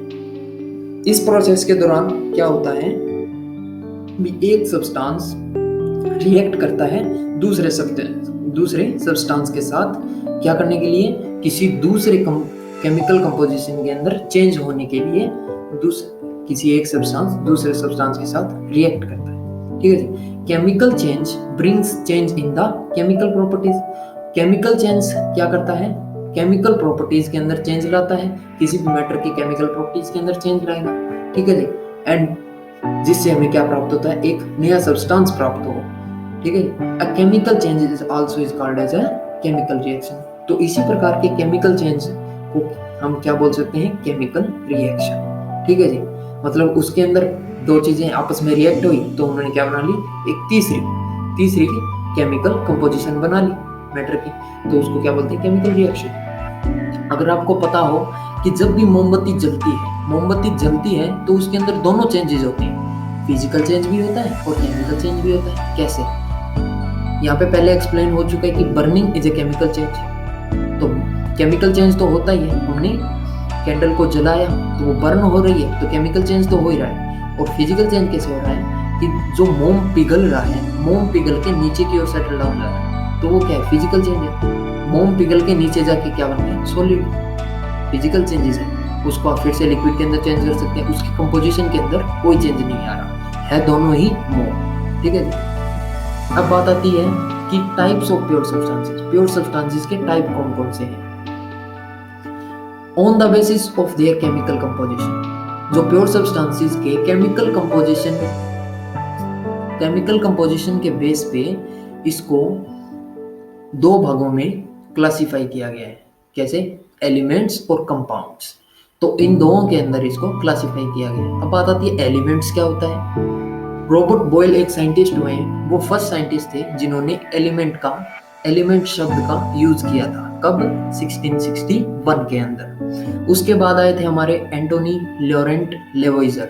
इस प्रोसेस के दौरान क्या होता है? एक सब्सटेंस रिएक्ट करता है दूसरे सब्सटेंस के साथ, क्या करने के लिए? किसी दूसरे केमिकल कंपोजिशन के अंदर चेंज होने के लिए किसी एक सब्सटेंस दूसरे सब्सटेंस के साथ रिएक्ट करता है। ठीक है जी। Chemical change brings change in the chemical properties. Chemical change क्या करता है, केमिकल प्रॉपर्टीज के अंदर चेंज लाता है, किसी भी मैटर की केमिकल प्रॉपर्टीज के अंदर चेंज लाएगा, ठीक है जी। एंड जिससे हमें क्या प्राप्त होता है, एक नया सब्सटेंस प्राप्त हो, ठीक है। A chemical change is also is called as a chemical reaction. तो इसी प्रकार के केमिकल चेंज को हम क्या बोल सकते हैं, केमिकल रिएक्शन, ठीक है जी। मतलब उसके अंदर दो चीजें आपस में रिएक्ट हुई तो उन्होंने क्या बना ली, एक तीसरी की केमिकल कंपोजिशन बना ली मैटर की, तो उसको क्या बोलते हैं, केमिकल रिएक्शन। अगर आपको पता हो कि जब भी मोमबत्ती जलती है तो उसके अंदर दोनों चेंजेस होते हैं, फिजिकल चेंज भी होता है और केमिकल चेंज भी होता है। कैसे, यहाँ पे पहले एक्सप्लेन हो चुका है कि burning is a chemical change. तो केमिकल चेंज तो होता ही है, हमने कैंडल को जलाया तो वो बर्न हो रही है, तो केमिकल चेंज तो हो ही रहा है। और फिजिकल चेंज कैसे हो रहा है कि जो मोम पिघल रहा है, मोम पिघल के नीचे की ओर सेटल डाउन जा रहा है, तो वो क्या है, फिजिकल चेंज है। मोम पिघल के नीचे जाके क्या बन गया, सॉलिड, फिजिकल चेंजेस है। उसको आप फिर से लिक्विड के अंदर चेंज कर सकते हैं, उसकी कंपोजिशन के अंदर कोई चेंज नहीं आ रहा है, दोनों ही मोम, ठीक है जी। अब बात आती है कि types of pure substances. Pure substances के टाइप कौन कौन से हैं, on the basis of their chemical composition. जो प्योर सब्सटेंसेस के केमिकल कंपोजिशन के बेस पे इसको दो भागों में क्लासिफाई किया गया है। कैसे, एलिमेंट्स और कंपाउंड्स। तो इन दोनों के अंदर इसको क्लासिफाई किया गया है। अब बात आती है एलिमेंट्स क्या होता है। रॉबर्ट बॉयल एक साइंटिस्ट हुए हैं, वो फर्स्ट साइंटिस्ट थे जिन्होंने एलिमेंट शब्द का यूज किया था। कब, 1661 के अंदर। उसके बाद आए थे हमारे एंटोनी लॉरेंट लेवोइजर।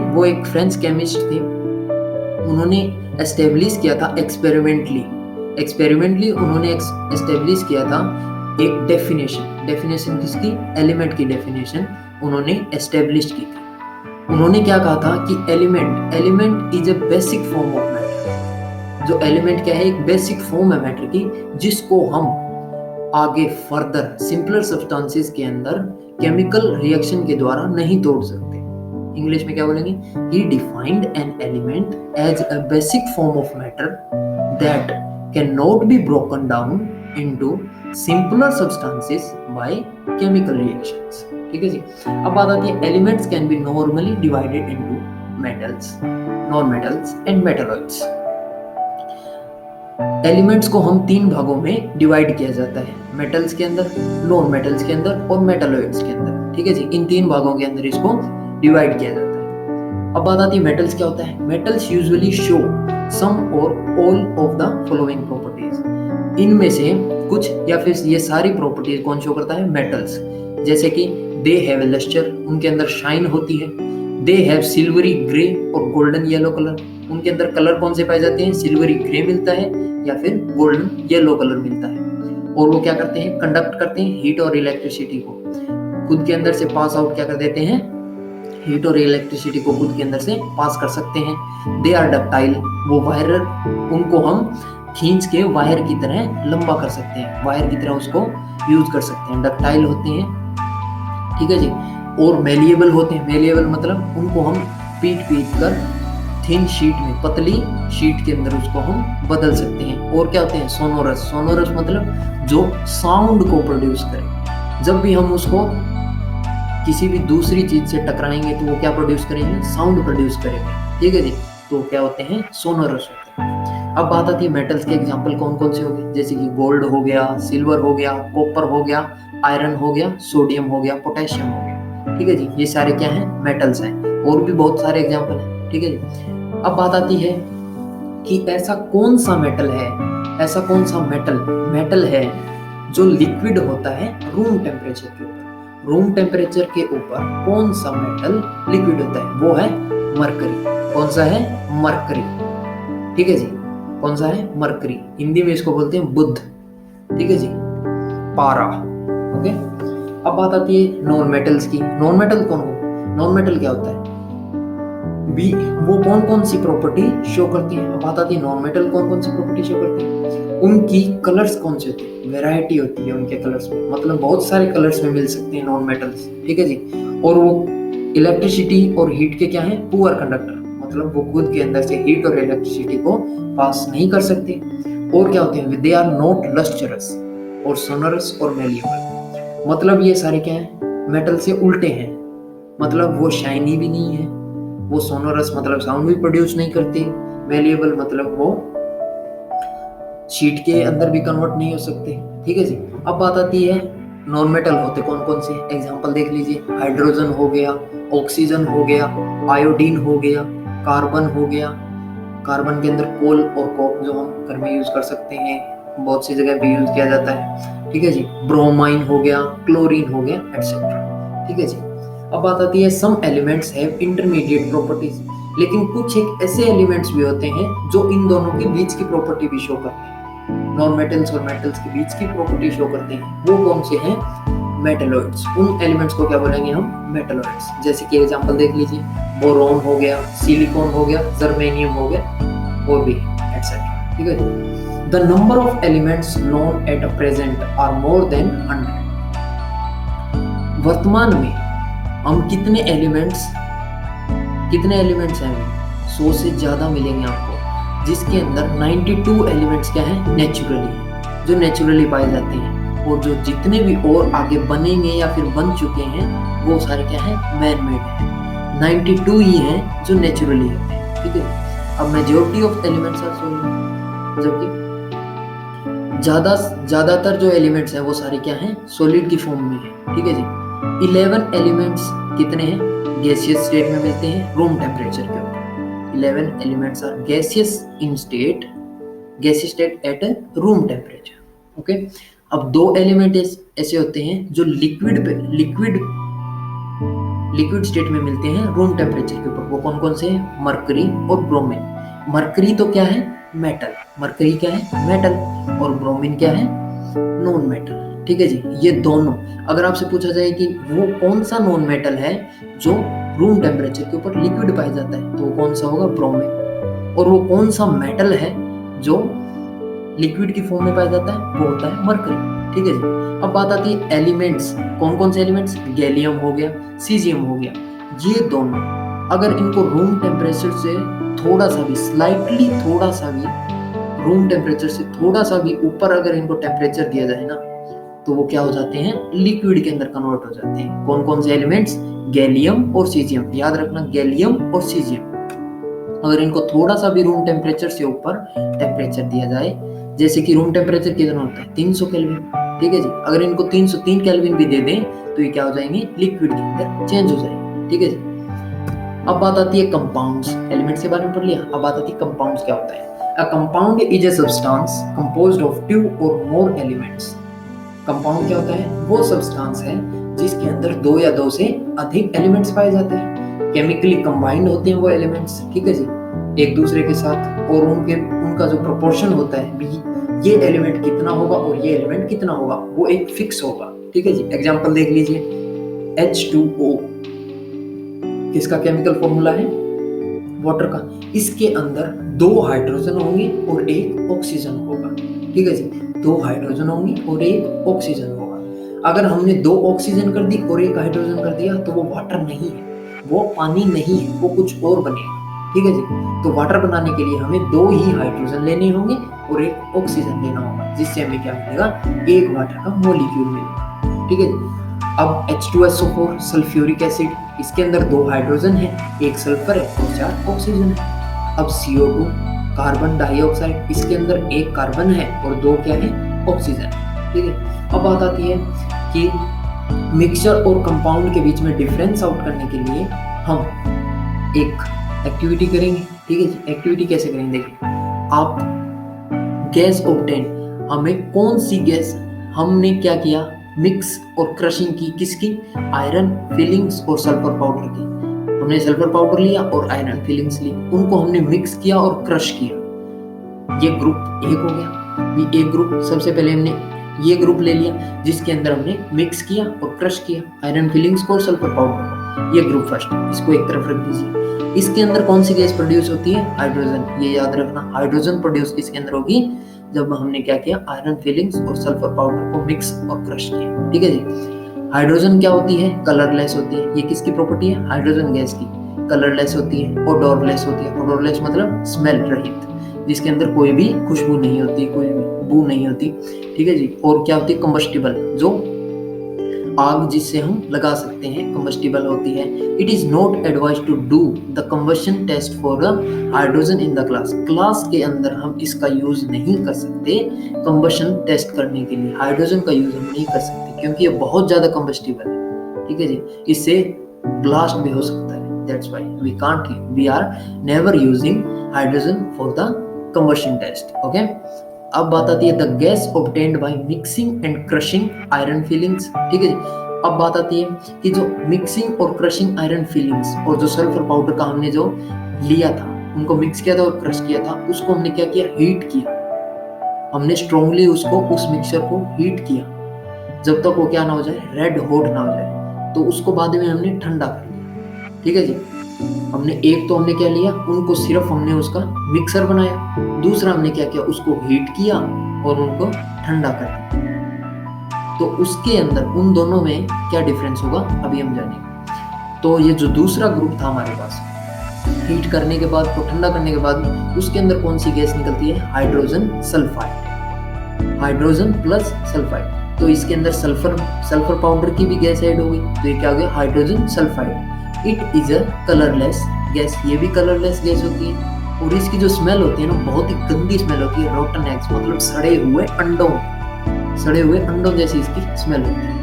वो एक फ्रेंच केमिस्ट थे। उन्होंने एस्टेब्लिश किया था एक्सपेरिमेंटली उन्होंने एस्टेब्लिश किया था एक डेफिनेशन किसकी, एलिमेंट की डेफिनेशन उन्होंने एस्टेब्लिश की थी। उन्होंने क्या कहा था कि element is a basic form of matter. जो एलिमेंट क्या है, एक बेसिक फॉर्म है मैटर की, जिसको हम आगे फर्दर सिंपलर सब्सटेंसेस के अंदर केमिकल रिएक्शन के द्वारा नहीं तोड़ सकते। इंग्लिश में क्या बोलेंगे, he defined an element as a basic form of matter that can not be broken down into simpler substances by chemical reactions, ठीक है जी। अब बात आती है elements can be normally divided into metals, non metals and metalloids. Elements को हम तीन भागों में डिवाइड किया जाता है, मेटल्स के अंदर, नॉन मेटल्स के अंदर और मेटलॉइड्स के अंदर, ठीक है जी। इन तीन भागों के अंदर इसको डिवाइड किया जाता है। अब बात आती है मेटल्स क्या होता है। मेटल्स यूजुअली शो सम और all of the following properties. इनमें से कुछ या फिर ये सारी प्रॉपर्टीज कौन शो करता है, मेटल्स। जैसे कि दे हैव लस्टर, उनके अंदर शाइन होती है। दे हैव सिल्वरी ग्रे और गोल्डन येलो कलर, उनके अंदर कलर कौन से पाए जाते हैं, सिल्वरी ग्रे मिलता है या फिर गोल्डन येलो कलर मिलता है। और वो क्या करते हैं, कंडक्ट करते हैं हीट और इलेक्ट्रिसिटी को, खुद के अंदर से पास आउट क्या कर देते हैं, हीट और इलेक्ट्रिसिटी को खुद के अंदर से पास कर सकते हैं। दे आर डक्टाइल, वो वायर, उनको हम खींच के वायर की तरह लंबा कर सकते हैं, वायर की तरह उसको यूज कर सकते हैं, डक्टाइल होते हैं, ठीक है जी। और मेलिएबल होते हैं, मेलिएबल मतलब उनको हम पीट कर थिन शीट में, पतली शीट के अंदर उसको हम बदल सकते हैं। और क्या होते हैं, सोनोरस मतलब जो साउंड को प्रोड्यूस करे। जब भी हम उसको किसी भी दूसरी चीज से टकराएंगे तो वो क्या प्रोड्यूस करेंगे, साउंड प्रोड्यूस करेंगे, ठीक है जी। तो क्या होते हैं, सोनोरस होते हैं। अब बात आती है मेटल्स के एग्जांपल कौन कौन से हो गए, जैसे कि गोल्ड हो गया, सिल्वर हो गया, कॉपर हो गया, आयरन हो गया, सोडियम हो गया, पोटेशियम हो गया, ठीक है जी। ये सारे क्या हैं, मेटल्स हैं। और भी बहुत सारे एग्जांपल हैं, ठीक है जी। अब बात आती है कि ऐसा कौन सा मेटल है जो लिक्विड होता है रूम टेम्परेचर के ऊपर। रूम टेम्परेचर के ऊपर कौन सा मेटल लिक्विड होता है, वो है मरकरी। कौन सा है, मरकरी, ठीक है जी। कौन सा है, मरकरी। हिंदी में इसको बोलते हैं बुध, ठीक है जी, पारा, ओके। अब बात आती है नॉन मेटल्स की। नॉन मेटल कौन हो, नॉन मेटल क्या होता है, वो कौन कौन सी प्रॉपर्टी शो करती है। अब बात आती है नॉन मेटल कौन कौन सी प्रॉपर्टी शो करती है। उनकी कलर्स कौन से होते हैं, वैरायटी होती है उनके कलर्स में, मतलब बहुत सारे कलर्स में मिल सकते हैं नॉन मेटल्स, ठीक है जी। और वो इलेक्ट्रिसिटी और हीट के क्या है, पुअर कंडक्टर, मतलब वो खुद के अंदर से हीट और इलेक्ट्रिसिटी को पास नहीं कर सकते। और क्या होते हैं, दे आर नॉट लस्ट्रस और सोनरस और मेलिएबल, मतलब ये सारे क्या हैं, मेटल से उल्टे हैं, मतलब वो शाइनी भी नहीं है, वो सोनोरस मतलब साउंड भी प्रोड्यूस नहीं करती, मेलिएबल मतलब वो शीट के अंदर भी कन्वर्ट नहीं हो सकते। ठीक है जी। अब बात आती है नॉन मेटल होते कौन कौन से, एग्जांपल देख लीजिए, हाइड्रोजन हो गया, ऑक्सीजन हो गया, आयोडीन हो गया, कार्बन हो गया, कार्बन के अंदर कोल और कोक जो हम घर में यूज कर सकते हैं, बहुत सी जगह पे यूज किया जाता है। ठीक है जी। ब्रोमाइन हो गया, क्लोरीन हो गया, एटसेट्रा। ठीक है जी। अब बात आती है some elements have intermediate properties, लेकिन कुछ एक ऐसे एलिमेंट्स भी होते हैं जो इन दोनों के बीच की प्रॉपर्टी भी शो करते हैं, नॉन मेटल्स और मेटल्स के बीच की प्रॉपर्टी शो करते हैं। वो कौन से हैं, मेटलॉइड्स। उन एलिमेंट्स को क्या बोलेंगे हम, मेटलॉइड्स। जैसे कि एग्जांपल देख लीजिए, बोरोन हो गया, सिलिकॉन हो गया, जर्मेनियम हो गया, और भी एटसेट्रा। ठीक है। The number of elements known at a present are more than 100। वर्तमान में हम कितने एलिमेंट्स हैं, 100 से ज्यादा मिलेंगे आपको, जिसके अंदर 92 एलिमेंट्स क्या है, नेचुरली, जो नेचुरली पाए जाते हैं, और जो जितने भी और आगे बनेंगे या फिर बन चुके हैं वो सारे क्या है, मैन मेड है। 92 ही हैं जो नेचुरली होते हैं। ठीक है। अब majority of elements are solid, जबकि ज्यादातर जो एलिमेंट्स हैं वो सारे क्या हैं, सॉलिड की फॉर्म में है। ठीक है जी। 11 एलिमेंट्स कितने हैं, गैसियस स्टेट में मिलते हैं रूम टेम्परेचर के ऊपर। 11 elements are gaseous state at a room temperature. Okay. अब 2 एलिमेंट ऐसे होते हैं जो लिक्विड स्टेट में मिलते हैं रूम टेम्परेचर के ऊपर। वो कौन कौन से हैं, मरकरी और ब्रोमीन। मरकरी तो क्या है, मेटल, मरकरी क्या है, मेटल, और ब्रोमीन क्या है, नॉन मेटल। ठीक है जी। ये दोनों, अगर आपसे पूछा जाए कि वो कौन सा नॉन मेटल है जो रूम टेम्परेचर के ऊपर लिक्विड पाया जाता है, तो वो कौन सा होगा, ब्रोमीन। और वो कौन सा मेटल है जो लिक्विड की फॉर्म में पाया जाता है, वो होता है मरकरी। ठीक है जी। अब बात आती है एलिमेंट्स, कौन कौन से एलिमेंट्स, गैलियम हो गया, सीजियम हो गया। ये दोनों अगर इनको रूम टेम्परेचर से थोड़ा सा भी, स्लाइटली थोड़ा सा भी, रूम टेम्परेचर से थोड़ा सा भी ऊपर अगर इनको टेम्परेचर दिया जाए ना, तो वो क्या हो जाते हैं, लिक्विड के अंदर कन्वर्ट हो जाते हैं। कौन कौन से एलिमेंट्स, गैलियम और सीजियम। याद रखना, गैलियम और सीजियम अगर इनको थोड़ा सा भी रूम टेम्परेचर से ऊपर टेम्परेचर दिया जाए, जैसे कि रूम टेम्परेचर कितना होता है, 300 केल्विन। ठीक है जी। अगर इनको 303 केल्विन भी दे दें तो ये क्या हो जाएंगे, लिक्विड के अंदर चेंज हो जाएंगे। ठीक है जी। अब बात आती है कंपाउंड्स, एलिमेंट्स के बारे में पढ़ लिया। अब बात आती है कंपाउंड्स क्या होता है। A compound is a substance composed of 2 or more elements. Compound क्या होता है, वो सब्सटेंस है जिसके अंदर 2 या 2 से अधिक एलिमेंट्स पाए जाते हैं, केमिकली कंबाइंड होते हैं वो एलिमेंट्स। ठीक है जी, एक दूसरे के साथ, और उनका जो प्रोपोर्शन होता है भी, ये एलिमेंट कितना होगा और ये एलिमेंट कितना होगा, वो एक फिक्स होगा। ठीक है जी। एग्जांपल देख लीजिए, H2O किसका केमिकल फॉर्मूला है, वाटर का। इसके अंदर 2 हाइड्रोजन होंगे और 1 ऑक्सीजन होगा। ठीक है जी। 2 हाइड्रोजन होंगे और 1 ऑक्सीजन होगा। अगर हमने 2 ऑक्सीजन कर दी और 1 हाइड्रोजन कर दिया तो वो वाटर नहीं है, वो पानी नहीं है, वो कुछ और बनेगा। ठीक है जी। तो वाटर बनाने के लिए हमें 2 ही हाइड्रोजन लेने होंगे और 1 ऑक्सीजन लेना होगा, जिससे हमें क्या मिलेगा, 1 वाटर का मॉलिक्यूल मिलेगा। ठीक है जी। अब H2SO4 सल्फ्यूरिक एसिड, इसके अंदर 2 हाइड्रोजन है, 1 सल्फर है और 4 ऑक्सीजन है। अब CO2 कार्बन डाइऑक्साइड, इसके अंदर 1 कार्बन है और 2 क्या है, ऑक्सीजन। ठीक है। अब बात आती है कि मिक्सचर और कंपाउंड के बीच में डिफरेंस आउट करने के लिए हम एक एक्टिविटी करेंगे। ठीक है जी। एक्टिविटी कैसे करेंगे, देखिए आप गैस ऑब्टेन, हमें कौन सी गैस, हमने क्या किया, मिक्स और क्रशिंग की, किसकी, आयरन फिलिंग्स और सल्फर पाउडर की। हमने सल्फर पाउडर लिया और आयरन फिलिंग्स ली, उनको हमने मिक्स किया और क्रश किया। ये ग्रुप 1 हो गया। ये एक ग्रुप, सबसे पहले हमने ये ग्रुप ले लिया जिसके अंदर हमने मिक्स किया और क्रश किया आयरन फिलिंग्स को और सल्फर पाउडर को। ये ग्रुप फर्स्ट, इसको एक तरफ रख दीजिए। इसके अंदर कौन सी गैस प्रोड्यूस होती है, हाइड्रोजन। ये याद रखना, हाइड्रोजन प्रोड्यूस किसके अंदर होगी, जब हमने क्या किया, आयरन फिलिंग्स और सल्फर पाउडर को मिक्स और क्रश किया। ठीक है जी। हाइड्रोजन क्या होती है, कलरलेस होती है। ये किसकी प्रॉपर्टी है, हाइड्रोजन गैस की। कलरलेस होती है, ओडोरलेस होती है। ओडोरलेस मतलब स्मेल रहित, जिसके अंदर कोई भी खुशबू नहीं होती, कोई भी बू नहीं होती, ठीक है जी। और क्या होती है, कंबस्टिबल, जो आग जिससे हम लगा सकते हैं, कंबस्टिबल होती है। It is not advise to do the combustion test for hydrogen in the class. Class के अंदर हम इसका यूज नहीं कर सकते कंबशन टेस्ट करने के लिए, हाइड्रोजन का यूज हम नहीं कर सकते क्योंकि ये बहुत ज्यादा कंबस्टिबल है, ठीक है जी। इससे ब्लास्ट भी हो सकता है, that's why we are never using hydrogen for the combustion test, okay. अब बात आती है the gas obtained by mixing and crushing iron filings, ठीक है जी। अब बात आती है कि जो मिक्सिंग और क्रशिंग आयरन फिलिंग्स और जो सल्फर पाउडर का हमने जो लिया था, उनको मिक्स किया था और क्रश किया था, उसको हमने क्या किया, हीट किया। हमने स्ट्रांगली उसको, उस मिक्सचर को हीट किया जब तक वो क्या ना हो जाए, रेड हॉट ना हो जाए। तो उसको बाद में हमने ठंडा कर लिया, ठीक है जी। हमने एक तो हमने क्या लिया, उनको सिर्फ हमने उसका मिक्सर बनाया। दूसरा हमने क्या किया, उसको हीट किया और उनको ठंडा कर दिया। तो उसके अंदर उन दोनों में क्या डिफरेंस होगा अभी हम जानेंगे। तो ये जो दूसरा ग्रुप था हमारे पास, हीट करने के बाद और ठंडा करने के बाद उसके अंदर कौन सी गैस निकलती है, hydrogen sulphide, hydrogen plus sulphide. तो इसके अंदर सल्फर पाउडर की भी गैस ऐड हो गई, तो ये क्या हो गया, hydrogen sulphide. It is a colourless gas, ये भी कलरलेस गैस होती है। और इसकी जो स्मेल होती है ना, बहुत ही गंदी स्मेल होती है, रोटन एग्स मतलब सड़े हुए अंडों जैसी इसकी स्मेल होती है।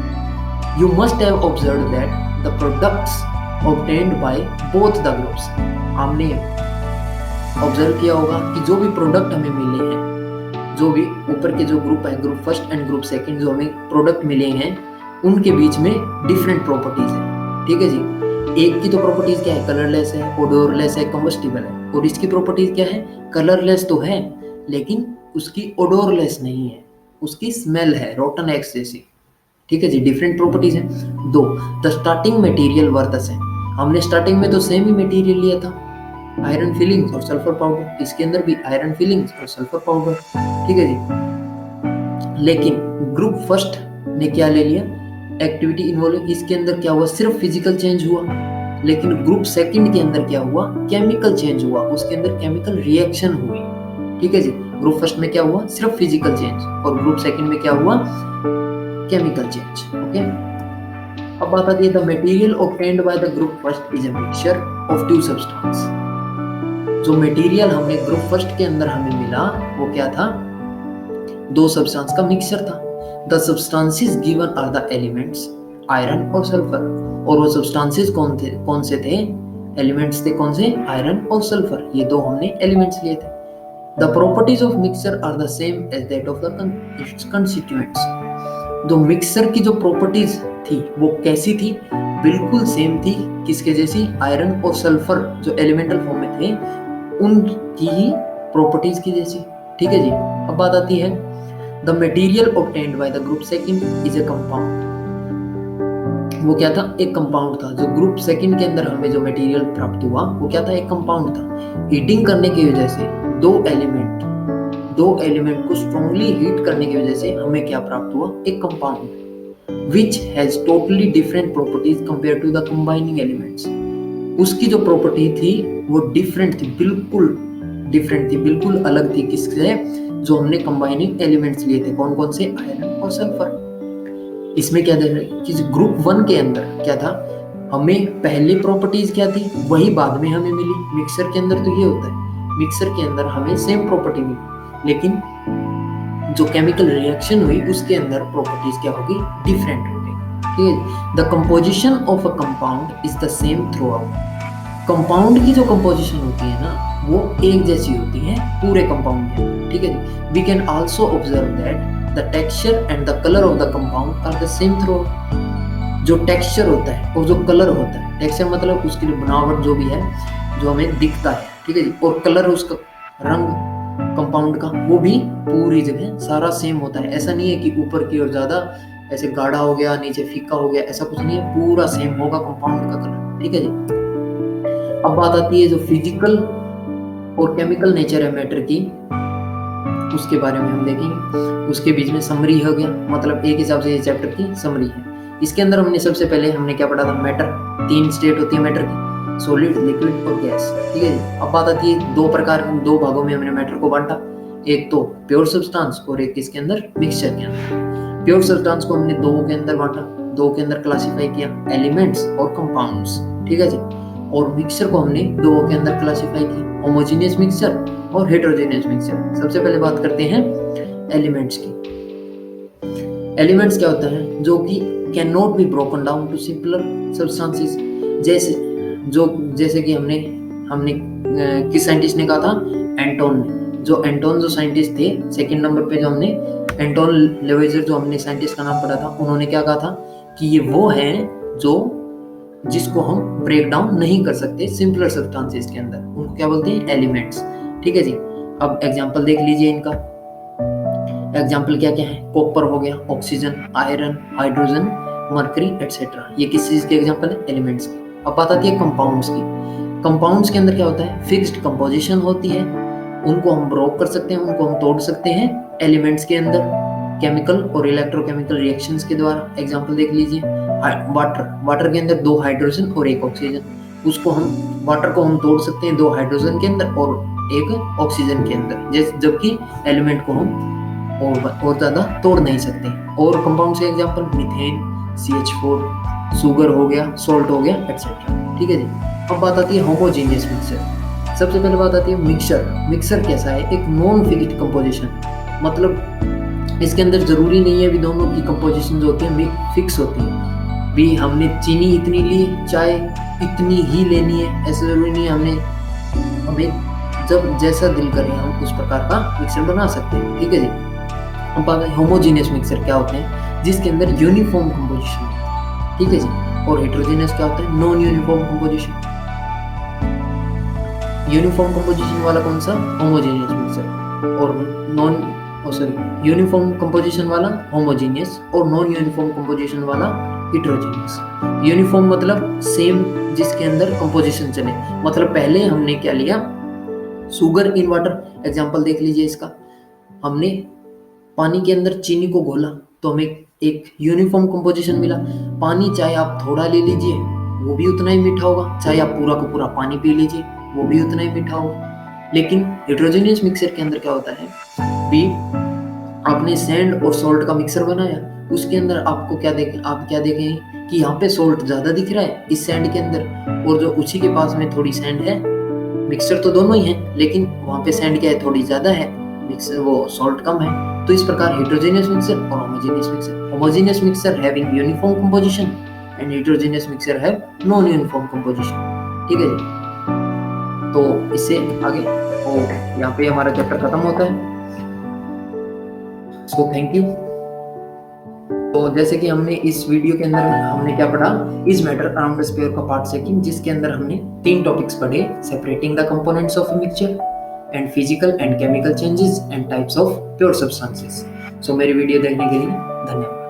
You must have observed that the products obtained by both the groups. हमने ऑब्जर्व किया होगा कि जो भी प्रोडक्ट हमें मिले हैं, जो भी ऊपर के जो ग्रुप है, group first and group second, जो हमें प्रोडक्ट मिले हैं, उनके बीच में डिफरेंट प्रॉपर्टीज है, ठीक है जी। एक की तो प्रॉपर्टीज क्या है, कलरलेस है, ओडोरलेस है, कंबस्टिबल है। और इसकी प्रॉपर्टीज क्या है, कलरलेस तो है लेकिन उसकी ओडोरलेस नहीं है, उसकी स्मेल है रोटन एग्स जैसी, ठीक है जी। डिफरेंट प्रॉपर्टीज है। दो, the starting material were the same. हमने स्टार्टिंग में तो सेम ही मटेरियल लिया था, आयरन फिलिंग्स और सल्फर पाउडर। इसके अंदर भी आयरन फिलिंग्स और सल्फर पाउडर, ठीक है जी। लेकिन ग्रुप फर्स्ट ने क्या ले लिया, एक्टिविटी इन्वॉल्व, इसके अंदर क्या हुआ, सिर्फ फिजिकल चेंज हुआ। लेकिन ग्रुप सेकंड के अंदर क्या हुआ, केमिकल चेंज हुआ, उसके अंदर केमिकल रिएक्शन हुई, ठीक है जी। ग्रुप फर्स्ट में क्या हुआ, सिर्फ फिजिकल चेंज, और ग्रुप सेकंड में क्या हुआ, केमिकल चेंज, ओके। अब बात आती है the material obtained by the group first is a mixture of two substance. जो मटेरियल हमने ग्रुप फर्स्ट के अंदर हमें मिला वो क्या था, दो सब्सटेंस का मिक्सचर था। The substances given are the elements iron और सल्फर। और वो सब्सटेंसेस कौन से थे, एलिमेंट्स थे कौन से, आयरन और सल्फर, ये दो हमने एलिमेंट्स लिए थे। The properties of mixture are the same as that of the its constituents. जो मिक्सचर की जो प्रॉपर्टीज थी वो कैसी थी, बिल्कुल सेम थी, किसके जैसी, आयरन और सल्फर जो एलिमेंटल फॉर्म में थे उनकी ही प्रॉपर्टीज की जैसी, ठीक है जी। अब बात आती है the material obtained by the group second is a compound. वो क्या था, एक कंपाउंड था। जो ग्रुप सेकंड के अंदर हमें जो मटेरियल प्राप्त हुआ वो क्या था, एक कंपाउंड था। हीटिंग करने की वजह से दो एलिमेंट को स्ट्रांगली हीट करने की वजह से हमें क्या प्राप्त हुआ, एक compound which has totally different properties compared to the combining elements। उसकी जो प्रॉपर्टी थी वो डिफरेंट थी, बिल्कुल अलग थी किससे, जो हमने कंबाइनिंग एलिमेंट्स लिए थे, कौन कौन से, आयरन और सल्फर। इसमें क्या देख रहे हैं कि ग्रुप वन के अंदर क्या था, हमें पहले प्रॉपर्टीज क्या थी वही बाद में हमें मिली। मिक्सर के अंदर तो ये होता है, मिक्सर के अंदर हमें सेम प्रॉपर्टी मिली, लेकिन जो केमिकल रिएक्शन हुई उसके अंदर प्रॉपर्टीज क्या होगी, डिफरेंट होगी, ठीक है। The composition of a compound is the same through out. Compound की जो कंपोजिशन होती है ना वो एक जैसी होती है पूरे कंपाउंड में, ठीक है। We can also observe that the texture and the colour of the compound are the same throughout. जो टेक्सचर होता है और जो कलर होता है, टेक्सचर मतलब उसकी बनावट जो भी है जो हमें दिखता है, ठीक है जी, और कलर उसका रंग कंपाउंड का वो भी पूरी जगह सारा सेम होता है। ऐसा नहीं है कि ऊपर की ओर ज्यादा ऐसे गाढ़ा हो गया, नीचे फीका हो गया, ऐसा कुछ नहीं है, पूरा सेम होगा कंपाउंड का कलर, ठीक है जी। अब बात आती है जो फिजिकल और केमिकल नेचर है मैटर की, उसके बारे में हम देखेंगे। उसके बीच में समरी हो गया, मतलब एक हिसाब से ये चैप्टर की समरी है। इसके अंदर हमने सबसे पहले हमने क्या पढ़ा था, मैटर, तीन स्टेट होती है मैटर की, सॉलिड, लिक्विड और गैस। ठीक है जी। अब बात आती है दो भागों में हमने मैटर को बांटा, एक तो प्योर सब्सटेंस और एक इसके अंदर मिक्सचर के अंदर। प्योर सब्सटेंस को हमने दो के अंदर बांटा, दो के अंदर क्लासिफाई किया, एलिमेंट्स और कंपाउंड्स। ठीक है जी। और मिक्सचर को हमने दो के अंदर क्लासिफाई किया, होमोजेनियस मिक्सचर और हेटेरोजेनियस मिक्सचर। सबसे पहले बात करते हैं एलिमेंट्स की। एलिमेंट्स क्या होता है? जो कि can not be broken down to simpler substances. जैसे कि हमने किस साइंटिस्ट ने कहा था? एंटोन ने। जो साइंटिस्ट थे, सेकंड नंबर पे जो हमने एंटोन लेवेजर जो हमने साइंटिस्ट का नाम पढ़ा था, उन्होंने क्या कहा था कि ये वो हैं जिसको हम ब्रेक डाउन नहीं कर सकते सिंपलर सब्सटेंसेस के अंदर, उनको क्या बोलते हैं? एलिमेंट्स। ठीक है जी। अब एग्जांपल देख लीजिए इनका। एग्जाम्पल क्या क्या है? कॉपर हो गया, oxygen, iron, hydrogen, mercury etcetera. ये किस चीज के एग्जाम्पल है? एलिमेंट्स के। अब बात आती है कंपाउंड्स की। कंपाउंड्स के अंदर क्या होता है? फिक्स्ड कंपोजिशन होती है, उनको हम ब्रोक कर सकते हैं, उनको हम तोड़ सकते हैं एलिमेंट्स के अंदर केमिकल और इलेक्ट्रोकेमिकल रिएक्शंस के द्वारा। एग्जाम्पल देख लीजिए, वाटर के अंदर दो हाइड्रोजन और एक ऑक्सीजन, वाटर को हम तोड़ सकते हैं दो हाइड्रोजन के अंदर और एक ऑक्सीजन के अंदर, जबकि एलिमेंट को हम और ज्यादा तोड़ नहीं सकते। और कंपाउंड से एग्जांपल मीथेन, CH4, शुगर हो गया, सॉल्ट हो गया एटसेट्रा। ठीक है जी। अब बात आती है होमोजेनियस मिक्सचर। सबसे पहले बात आती है मिक्सचर। मिक्सचर कैसा है? एक नॉन फिक्स्ड कंपोजिशन, मतलब इसके अंदर जरूरी नहीं है भी दोनों की कंपोजिशन जो होती है फिक्स होती है। भी हमने चीनी इतनी ली, चाय इतनी ही लेनी है, ऐसा जरूरी नहीं है। हमें जब जैसा दिल करे हम उस प्रकार का मिक्सचर बना सकते हैं। ठीक है जी। अब बात है होमोजेनियस मिक्सचर क्या होते हैं? जिसके अंदर यूनिफॉर्म कंपोजिशन होता है। ठीक है जी। और हेटेरोजेनियस क्या होता है? Non uniform composition. Uniform composition वाला कौन सा? Homogeneous mixture. और यूनिफॉर्म कंपोजिशन वाला होमोजेनियस और नॉन यूनिफॉर्म कंपोजिशन वाला हेटेरोजेनियस। यूनिफॉर्म मतलब सेम, जिसके अंदर कंपोजिशन चले। मतलब पहले हमने क्या लिया? Sugar in water. एग्जांपल देख लीजिए इसका। हमने पानी के अंदर चीनी को घोला तो हमें एक यूनिफॉर्म कंपोजिशन मिला। पानी चाहे आप थोड़ा ले लीजिए वो भी उतना ही मीठा होगा, चाहे आप पूरा का पूरा पानी पी लीजिए वो भी उतना ही मीठा होगा। लेकिन हेटेरोजेनियस मिक्सचर के अंदर क्या होता है भी, आपने सैंड और सॉल्ट का मिक्सर बनाया, उसके अंदर आप क्या देखेंगे कि यहाँ पे सॉल्ट ज्यादा दिख रहा है इस सैंड के अंदर, और जो उसी के पास में थोड़ी सैंड है। मिक्सचर तो दोनों ही है, लेकिन वहाँ पे सैंड क्या है? थोड़ी ज्यादा है, मिक्सर वो सॉल्ट कम है। तो इस प्रकार हेटेरोजेनियस मिक्सचर और homogeneous mixture. Homogeneous mixture having uniform composition and heterogeneous mixture have non uniform composition. ठीक है जी। तो इससे आगे यहाँ पे हमारा चैप्टर खत्म होता है। So thank you. तो जैसे कि हमने इस वीडियो के अंदर हमने क्या पढ़ा? Is matter around the sphere का पार्ट सेकंड, जिसके अंदर हमने 3 टॉपिक्स पढ़े, separating the components of a mixture and physical and chemical changes and types of pure substances. So मेरी वीडियो देखने के लिए धन्यवाद।